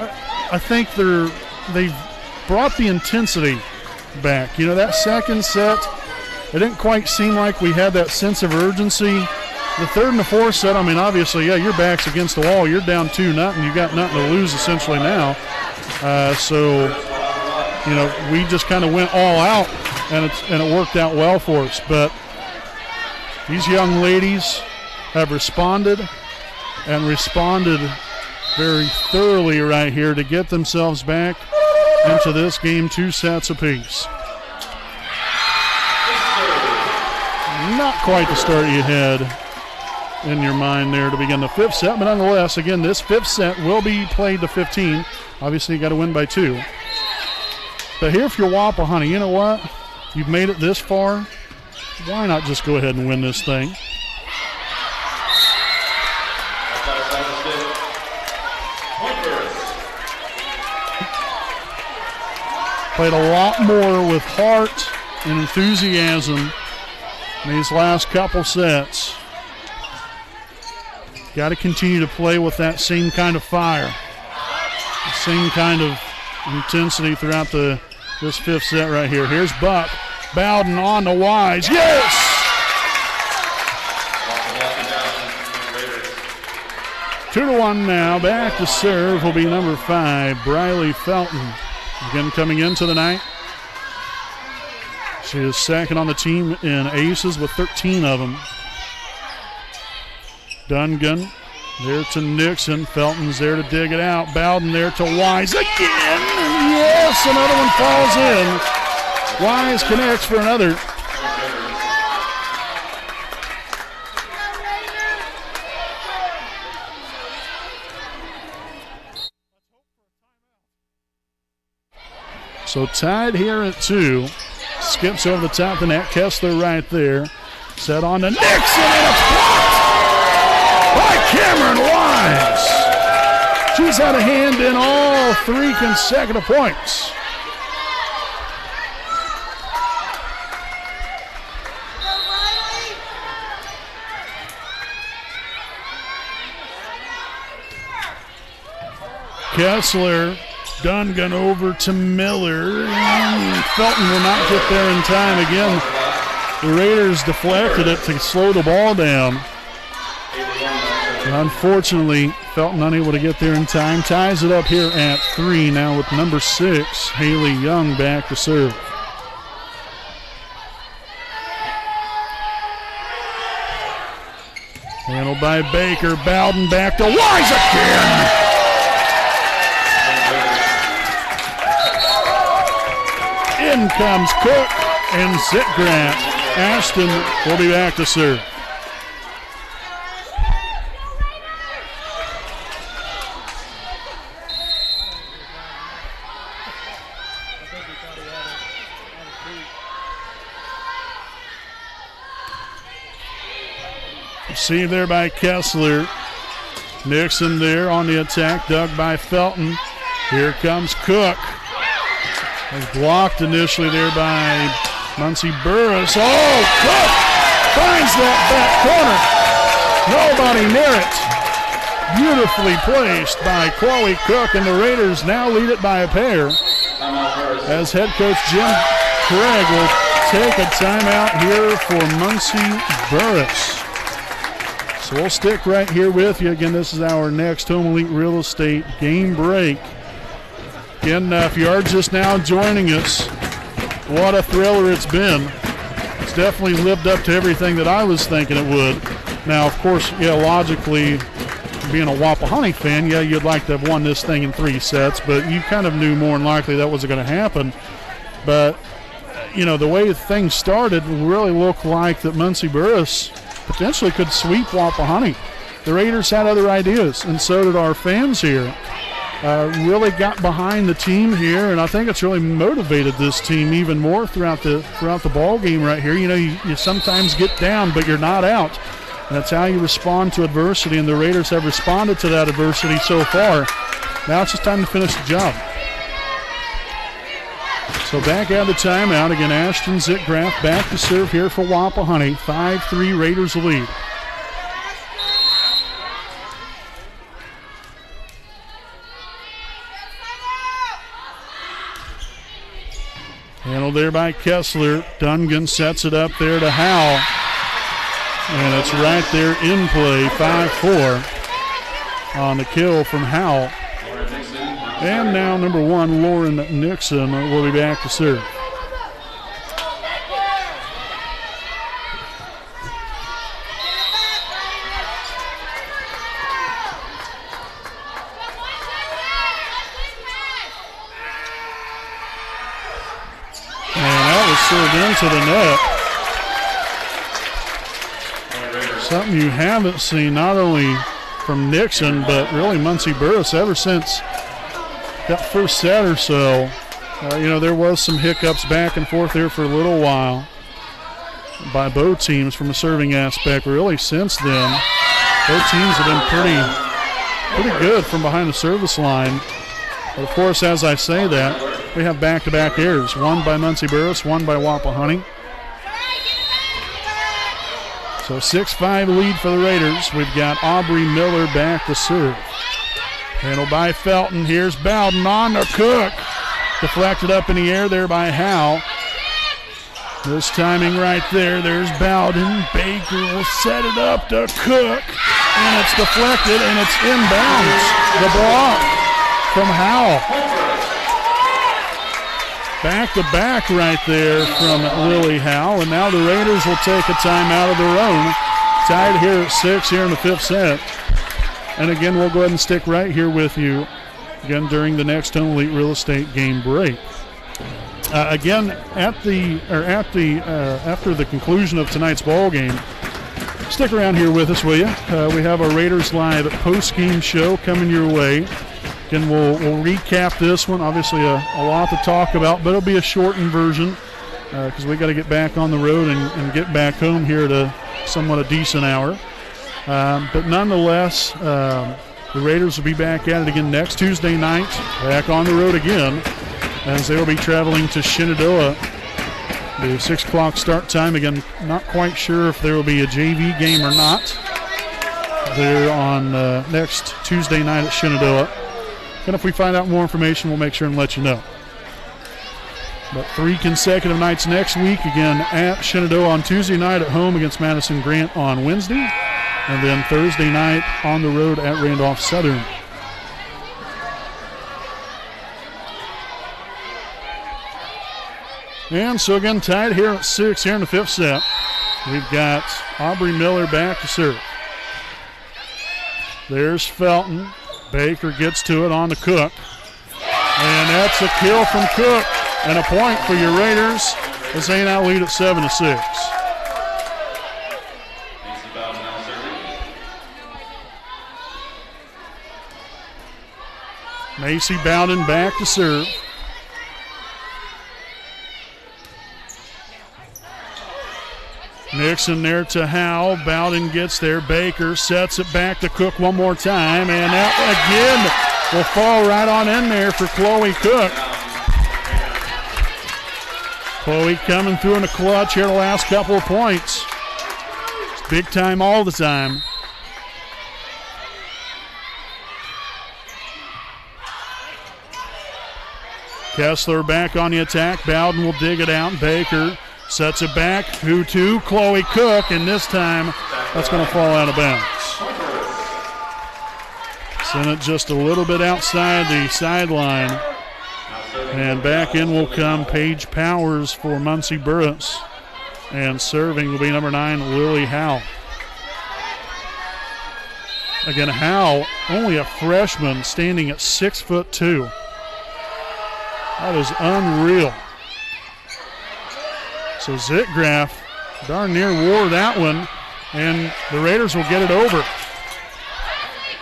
I think they've brought the intensity back. You know, that second set, it didn't quite seem like we had that sense of urgency. The third and the fourth set, I mean, obviously, yeah, your back's against the wall. You're down 2-0. You got nothing to lose essentially now. So, you know, we just kind of went all out, and it worked out well for us. But these young ladies have responded very thoroughly right here to get themselves back into this game 2 sets apiece. Not quite the start you had in your mind there to begin the 5th set, but nonetheless, again, this 5th set will be played to 15. Obviously, you got to win by 2. But here, if you're Wapahani, you know what? You've made it this far. Why not just go ahead and win this thing? Played a lot more with heart and enthusiasm in these last couple sets. Got to continue to play with that same kind of fire, the same kind of intensity throughout this 5th set right here. Here's Buck. Bowden on the Wise. Yes! Two to 1 now. Back to serve will be number 5, Briley Felton. Again, coming into the night. She is second on the team in aces with 13 of them. Dungan there to Nixon. Felton's there to dig it out. Bowden there to Wise again. Yes, another one falls in. Wise connects for another. So tied here at 2. Skips over the top of the net. Kessler right there. Set on to Nixon, and it's blocked by Cameron Wise. She's had a hand in all 3 consecutive points. Kessler, Dungan over to Miller. Felton will not get there in time again. The Raiders deflected it to slow the ball down. Unfortunately, Felton unable to get there in time. Ties it up here at 3 now with number 6, Haley Young, back to serve. Handled by Baker. Bowden back to Wise again. In comes Cook and Sitgrant. Ashton will be back to serve. Received there by Kessler. Nixon there on the attack, dug by Felton. Here comes Cook. Was blocked initially there by Muncie Burris. Oh, Cook finds that back corner. Nobody near it. Beautifully placed by Chloe Cook, and the Raiders now lead it by a pair as head coach Jim Craig will take a timeout here for Muncie Burris. So we'll stick right here with you. Again, this is our next Home Elite Real Estate game break. Again, if you are just now joining us, what a thriller it's been. It's definitely lived up to everything that I was thinking it would. Now, of course, logically, being a Wapahani fan, you'd like to have won this thing in 3 sets, but you kind of knew more than likely that wasn't going to happen. But, the way things started really looked like that Muncie Burris potentially could sweep Wapahani. The Raiders had other ideas, and so did our fans here. Really got behind the team here, and I think it's really motivated this team even more throughout the ball game right here. You sometimes get down, but you're not out. And that's how you respond to adversity, and the Raiders have responded to that adversity so far. Now it's just time to finish the job. So back out of the timeout. Again, Ashton Zitgraff back to serve here for Wapahani. 5-3 Raiders lead. Handled there by Kessler. Dungan sets it up there to Howell. And it's right there in play, 5-4 on the kill from Howell. And now number 1, Lauren Nixon, will be back to serve. And that was served into the net. Something you haven't seen not only from Nixon, but really Muncie Burris ever since that first set or so. There was some hiccups back and forth there for a little while by both teams from a serving aspect. Really since then, both teams have been pretty good from behind the service line. But of course, as I say that, we have back-to-back errors. One by Muncie Burris, one by Wapahani. So 6-5 lead for the Raiders. We've got Aubrey Miller back to serve. Handled by Felton. Here's Bowden on to Cook. Deflected up in the air there by Howe. This timing right there. There's Bowden. Baker will set it up to Cook. And it's deflected and it's inbounds. The block from Howe. Back-to-back right there from Lily Howe. And now the Raiders will take a timeout of their own. Tied here at 6 here in the 5th set. And again, we'll go ahead and stick right here with you again during the next Home Elite Real Estate game break. Again, after the conclusion of tonight's ball game, stick around here with us, will you? We have a Raiders Live post-game show coming your way. Again, we'll recap this one. Obviously, a lot to talk about, but it'll be a shortened version because we got to get back on the road and get back home here at a somewhat a decent hour. But nonetheless, the Raiders will be back at it again next Tuesday night, back on the road again, as they will be traveling to Shenandoah. The 6 o'clock start time. Again, not quite sure if there will be a JV game or not. They're on next Tuesday night at Shenandoah. And if we find out more information, we'll make sure and let you know. But 3 consecutive nights next week, again at Shenandoah on Tuesday night, at home against Madison Grant on Wednesday, and then Thursday night on the road at Randolph Southern. And so again, tied here at 6 here in the 5th set. We've got Aubrey Miller back to serve. There's Felton. Baker gets to it on to Cook. And that's a kill from Cook. And a point for your Raiders as they now lead at 7-6. Macy Bowden back to serve. Nixon there to Howe. Bowden gets there. Baker sets it back to Cook one more time. And that again will fall right on in there for Chloe Cook. Chloe coming through in the clutch here the last couple of points. It's big time all the time. Kessler back on the attack. Bowden will dig it out. Baker sets it back. Who to? Chloe Cook, and this time that's going to fall out of bounds. Sent it just a little bit outside the sideline. And back in will come Paige Powers for Muncie Burris. And serving will be number 9, Lily Howe. Again, Howe, only a freshman, standing at 6'2". That is unreal. So Zitgraf darn near wore that one, and the Raiders will get it over.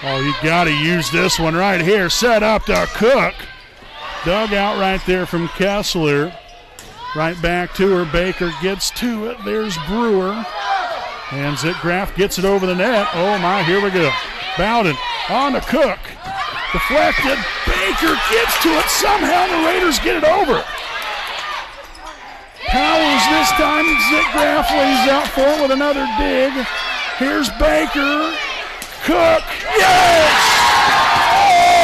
Oh, you got to use this one right here. Set up to Cook. Dug out right there from Kessler. Right back to her. Baker gets to it. There's Brewer. And Zitgraf gets it over the net. Oh, my, here we go. Bowden on to Cook. Deflected. Baker gets to it somehow. The Raiders get it over. Powers this time. Zitgraf lays out for it with another dig. Here's Baker. Cook. Yes!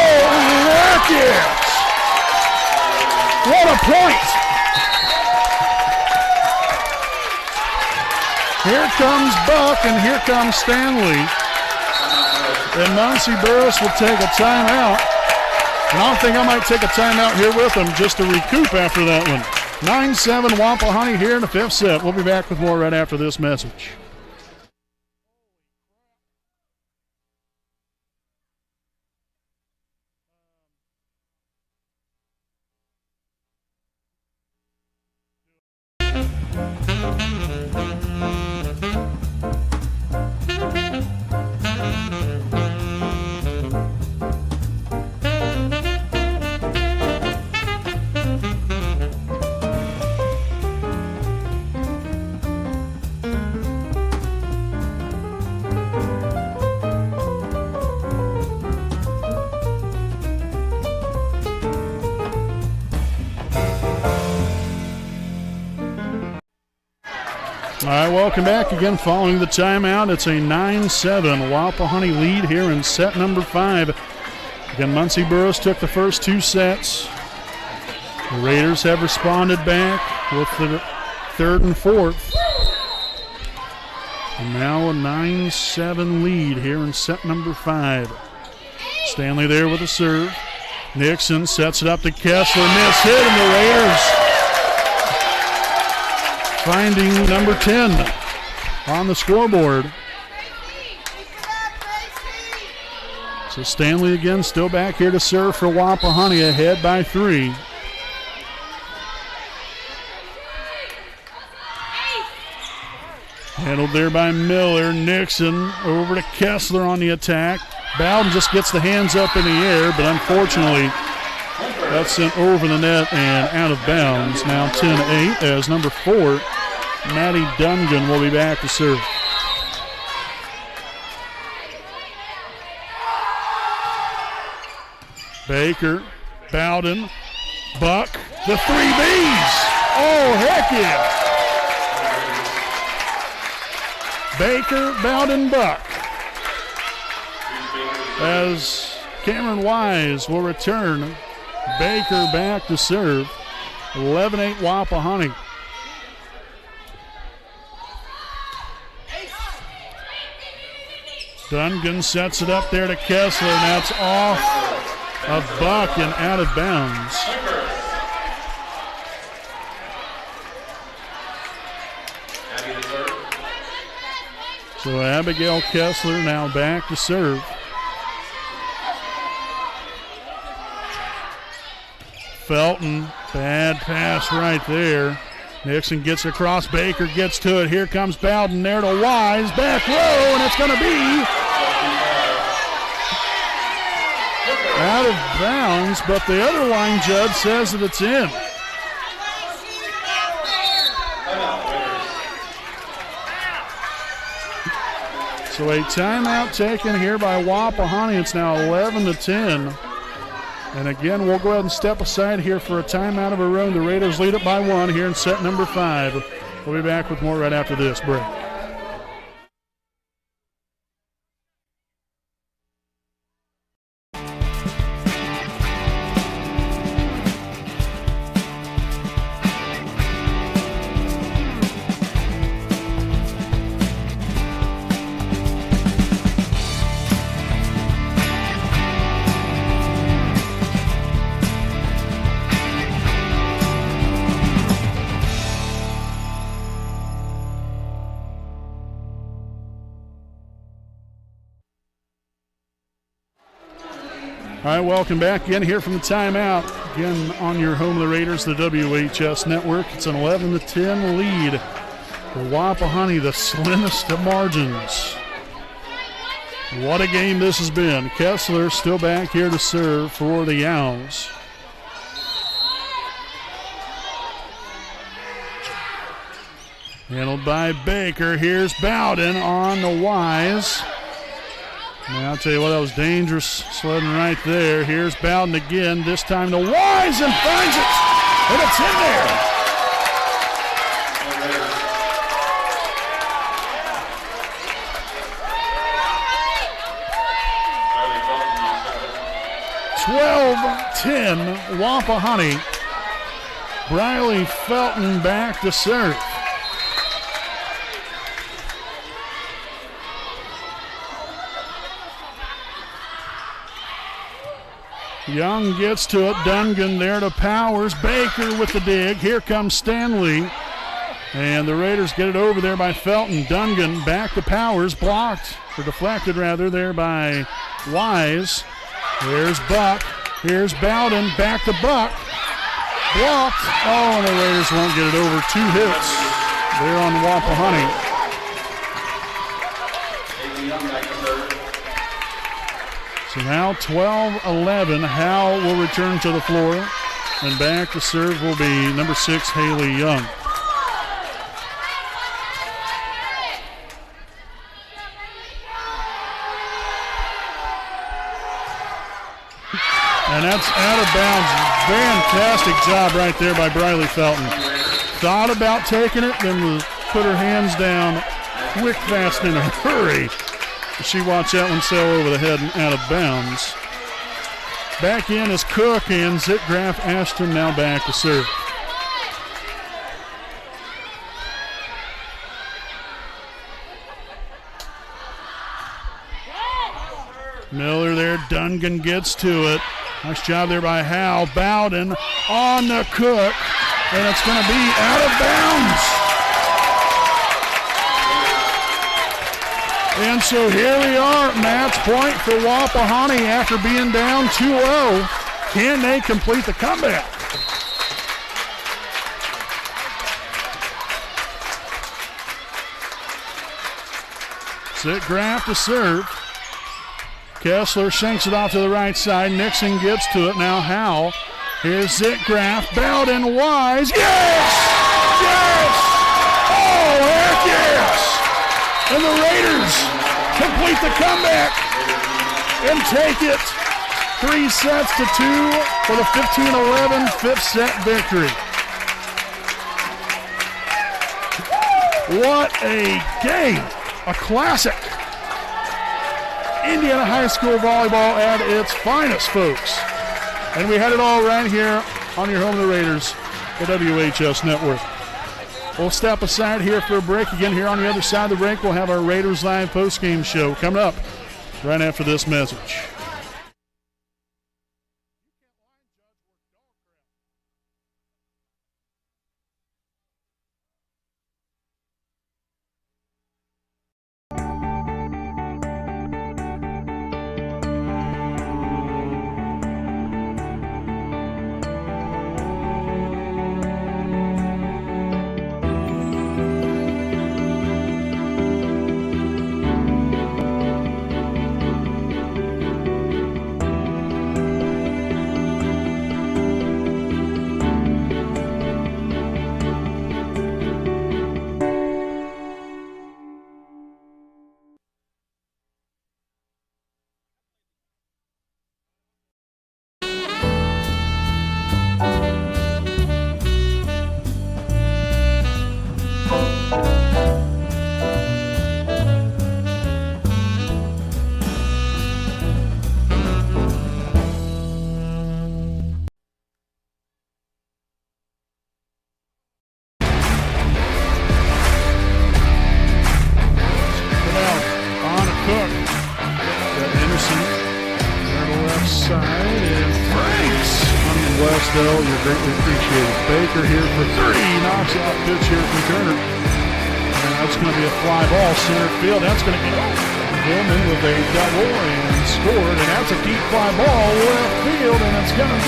Oh, heck yes! What a point! Here comes Buck and here comes Stanley. And Muncie Burris will take a timeout. And I think I might take a timeout here with them just to recoup after that one. 9-7 Wapahani here in the 5th set. We'll be back with more right after this message. All right, welcome back again following the timeout. It's a 9-7 Wapahani lead here in set number 5. Again, Muncie Burris took the first 2 sets. The Raiders have responded back with the 3rd and 4th. And now a 9-7 lead here in set number 5. Stanley there with a serve. Nixon sets it up to Kessler. Miss hit, and the Raiders finding number 10 on the scoreboard. So Stanley again still back here to serve for Wapahani, ahead by 3. Handled there by Miller. Nixon over to Kessler on the attack. Bowden just gets the hands up in the air, but unfortunately that's sent over the net and out of bounds. Now 10-8 as number 4, Maddie Dungan, will be back to serve. Baker, Bowden, Buck, the 3 Bs. Oh, heck yeah. Baker, Bowden, Buck. As Cameron Wise will return. Baker back to serve. 11-8 Wapahani. Dungan sets it up there to Kessler, and that's off of Buck and out of bounds. So Abigail Kessler now back to serve. Felton, bad pass right there. Nixon gets across, Baker gets to it. Here comes Bowden there to Wise, back row, and it's going to be out of bounds, but the other line judge says that it's in. So a timeout taken here by Wapahani. It's now 11-10. And again, we'll go ahead and step aside here for a timeout of our own. The Raiders lead it by 1 here in set number 5. We'll be back with more right after this break. All right, welcome back again here from the timeout. Again on your home of the Raiders, the WHS Network. It's an 11-10 lead for Wapahani, the slimmest of margins. What a game this has been. Kessler still back here to serve for the Owls. Handled by Baker. Here's Bowden on the Wise. Now, I'll tell you what, that was dangerous sledding right there. Here's Bowden again, this time to Wise, and finds it. And it's in there. (12-10) Wapahani. Briley Felton back to serve. Young gets to it. Dungan there to Powers. Baker with the dig. Here comes Stanley. And the Raiders get it over there by Felton. Dungan back to Powers. Blocked, or deflected rather, there by Wise. Here's Buck. Here's Bowden. Back to Buck. Blocked. Oh, and the Raiders won't get it over. 2 hits there on Wapahani. So now 12-11. Howe will return to the floor. And back to serve will be number 6, Haley Young. And that's out of bounds. Fantastic job right there by Briley Felton. Thought about taking it, then put her hands down quick, fast, in a hurry. She watched that one sail over the head and out of bounds. Back in is Cook, and Zitgraf Ashton now back to serve. Miller there, Dungan gets to it. Nice job there by Howe. Bowden on the Cook, and it's going to be out of bounds. And so here we are, match point for Wapahani after being down 2-0. Can they complete the comeback? Zitgraf to serve. Kessler shanks it off to the right side. Nixon gets to it. Now Howe. Here's Zitgraf. Bowden Wise. Yes! Yes! Oh, heck yes! And the Raiders complete the comeback and take it 3 sets to 2 for the 15-11 fifth set victory. What a game! A classic. Indiana High School volleyball at its finest, folks. And we had it all right here on your home of the Raiders, the WHS Network. We'll step aside here for a break. Again, here on the other side of the break, we'll have our Raiders Live postgame show coming up right after this message. You're greatly appreciated. Baker here for 3, knocks out pitch here from Turner. And that's going to be a fly ball, center field. That's going to get over. Gilman with a double and scored, and that's a deep fly ball left field, and it's going to be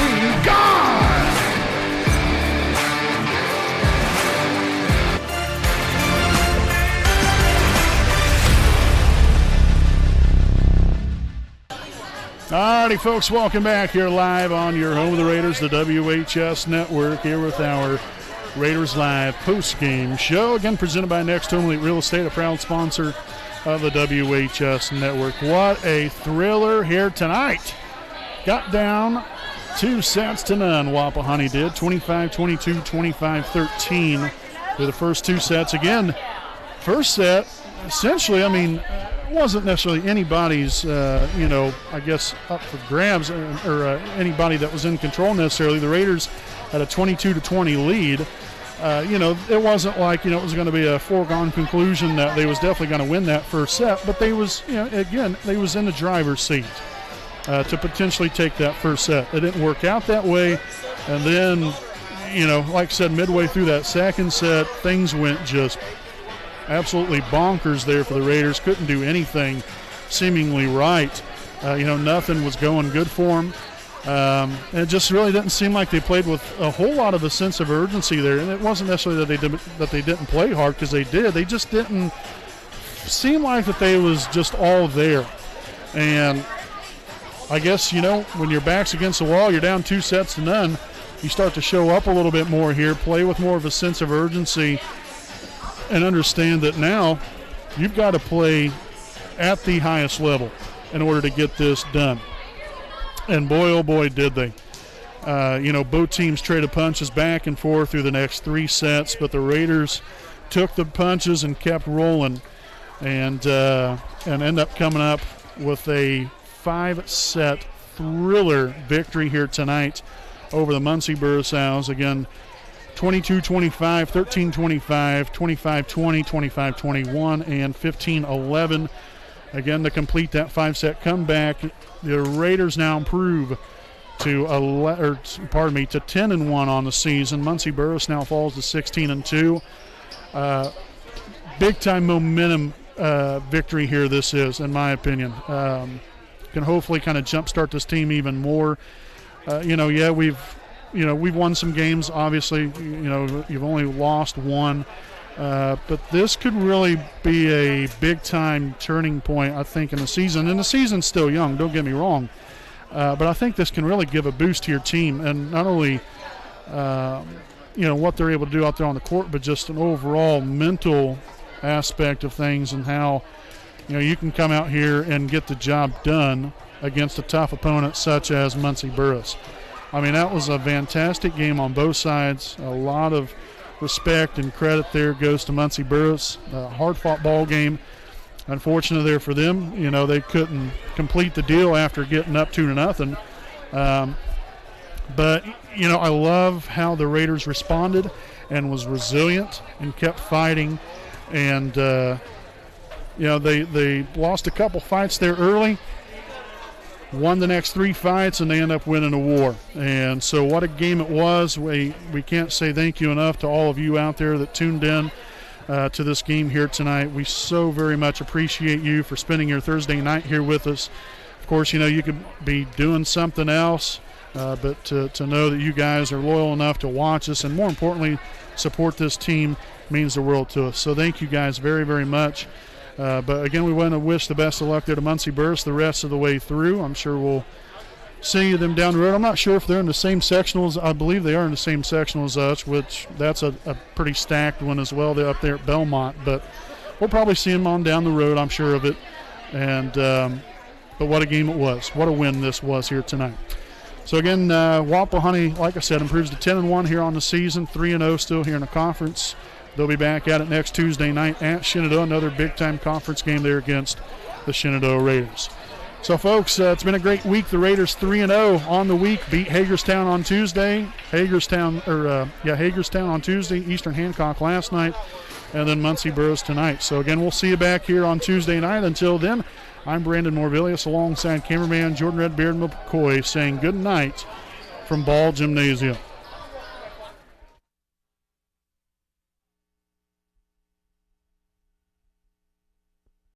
gone! Alrighty, folks, welcome back here live on your home of the Raiders, the WHS Network, here with our Raiders Live post-game show. Again, presented by Next Home Elite Real Estate, a proud sponsor of the WHS Network. What a thriller here tonight. Got down 2-0. Wapahani did, 25-22, 25-13 through the first two sets. Again, first set, essentially, it wasn't necessarily anybody's, I guess, up for grabs or anybody that was in control necessarily. The Raiders had a 22-20 lead. It wasn't like, it was going to be a foregone conclusion that they was definitely going to win that first set, but they was, they was in the driver's seat to potentially take that first set. It didn't work out that way. And then, like I said, midway through that second set, things went just absolutely bonkers there for the Raiders. Couldn't do anything seemingly right. Nothing was going good for them. It just really didn't seem like they played with a whole lot of a sense of urgency there. And it wasn't necessarily that they didn't play hard, because they did. They just didn't seem like that they was just all there. And I guess, when your back's against the wall, you're down 2-0, you start to show up a little bit more here, play with more of a sense of urgency, and understand that now you've got to play at the highest level in order to get this done. And boy, oh boy, did they. Both teams traded punches back and forth through the next three sets, but the Raiders took the punches and kept rolling and end up coming up with a 5-set thriller victory here tonight over the Muncie Burris Owls. Again, 22-25, 13-25, 25-20, 25-21, and 15-11. Again, to complete that 5-set comeback, the Raiders now improve to 10-1 on the season. Muncie Burris now falls to 16-2. Big time momentum victory here. This is, in my opinion, can hopefully kind of jumpstart this team even more. We've won some games, obviously. You've only lost one. But this could really be a big-time turning point, I think, in the season. And the season's still young, don't get me wrong. But I think this can really give a boost to your team. And not only, what they're able to do out there on the court, but just an overall mental aspect of things and how, you can come out here and get the job done against a tough opponent such as Muncie Burris. That was a fantastic game on both sides. A lot of respect and credit there goes to Muncie Burris. A hard-fought ball game. Unfortunately there for them, they couldn't complete the deal after getting up 2-0. But, I love how the Raiders responded and was resilient and kept fighting. And, they lost a couple fights there early, won the next three fights, and they end up winning a war. And so what a game it was. We can't say thank you enough to all of you out there that tuned in to this game here tonight. We so very much appreciate you for spending your Thursday night here with us. Of course, you could be doing something else, but to know that you guys are loyal enough to watch us and, more importantly, support this team means the world to us. So thank you guys very, very much. But again, we want to wish the best of luck there to Muncie Burris the rest of the way through. I'm sure we'll see them down the road. I'm not sure if they're in the same sectionals. I believe they are in the same sectional as us, which that's a pretty stacked one as well. They're up there at Belmont, but we'll probably see them on down the road. I'm sure of it. And but what a game it was! What a win this was here tonight. So again, Wapahani, like I said, improves to 10-1 here on the season, 3-0 still here in the conference. They'll be back at it next Tuesday night at Shenandoah, another big-time conference game there against the Shenandoah Raiders. So, folks, it's been a great week. The Raiders 3-0 on the week, beat Hagerstown on Tuesday. Hagerstown on Tuesday, Eastern Hancock last night, and then Muncie Burris tonight. So, again, we'll see you back here on Tuesday night. Until then, I'm Brandon Morvillius alongside cameraman Jordan Redbeard McCoy saying good night from Ball Gymnasium.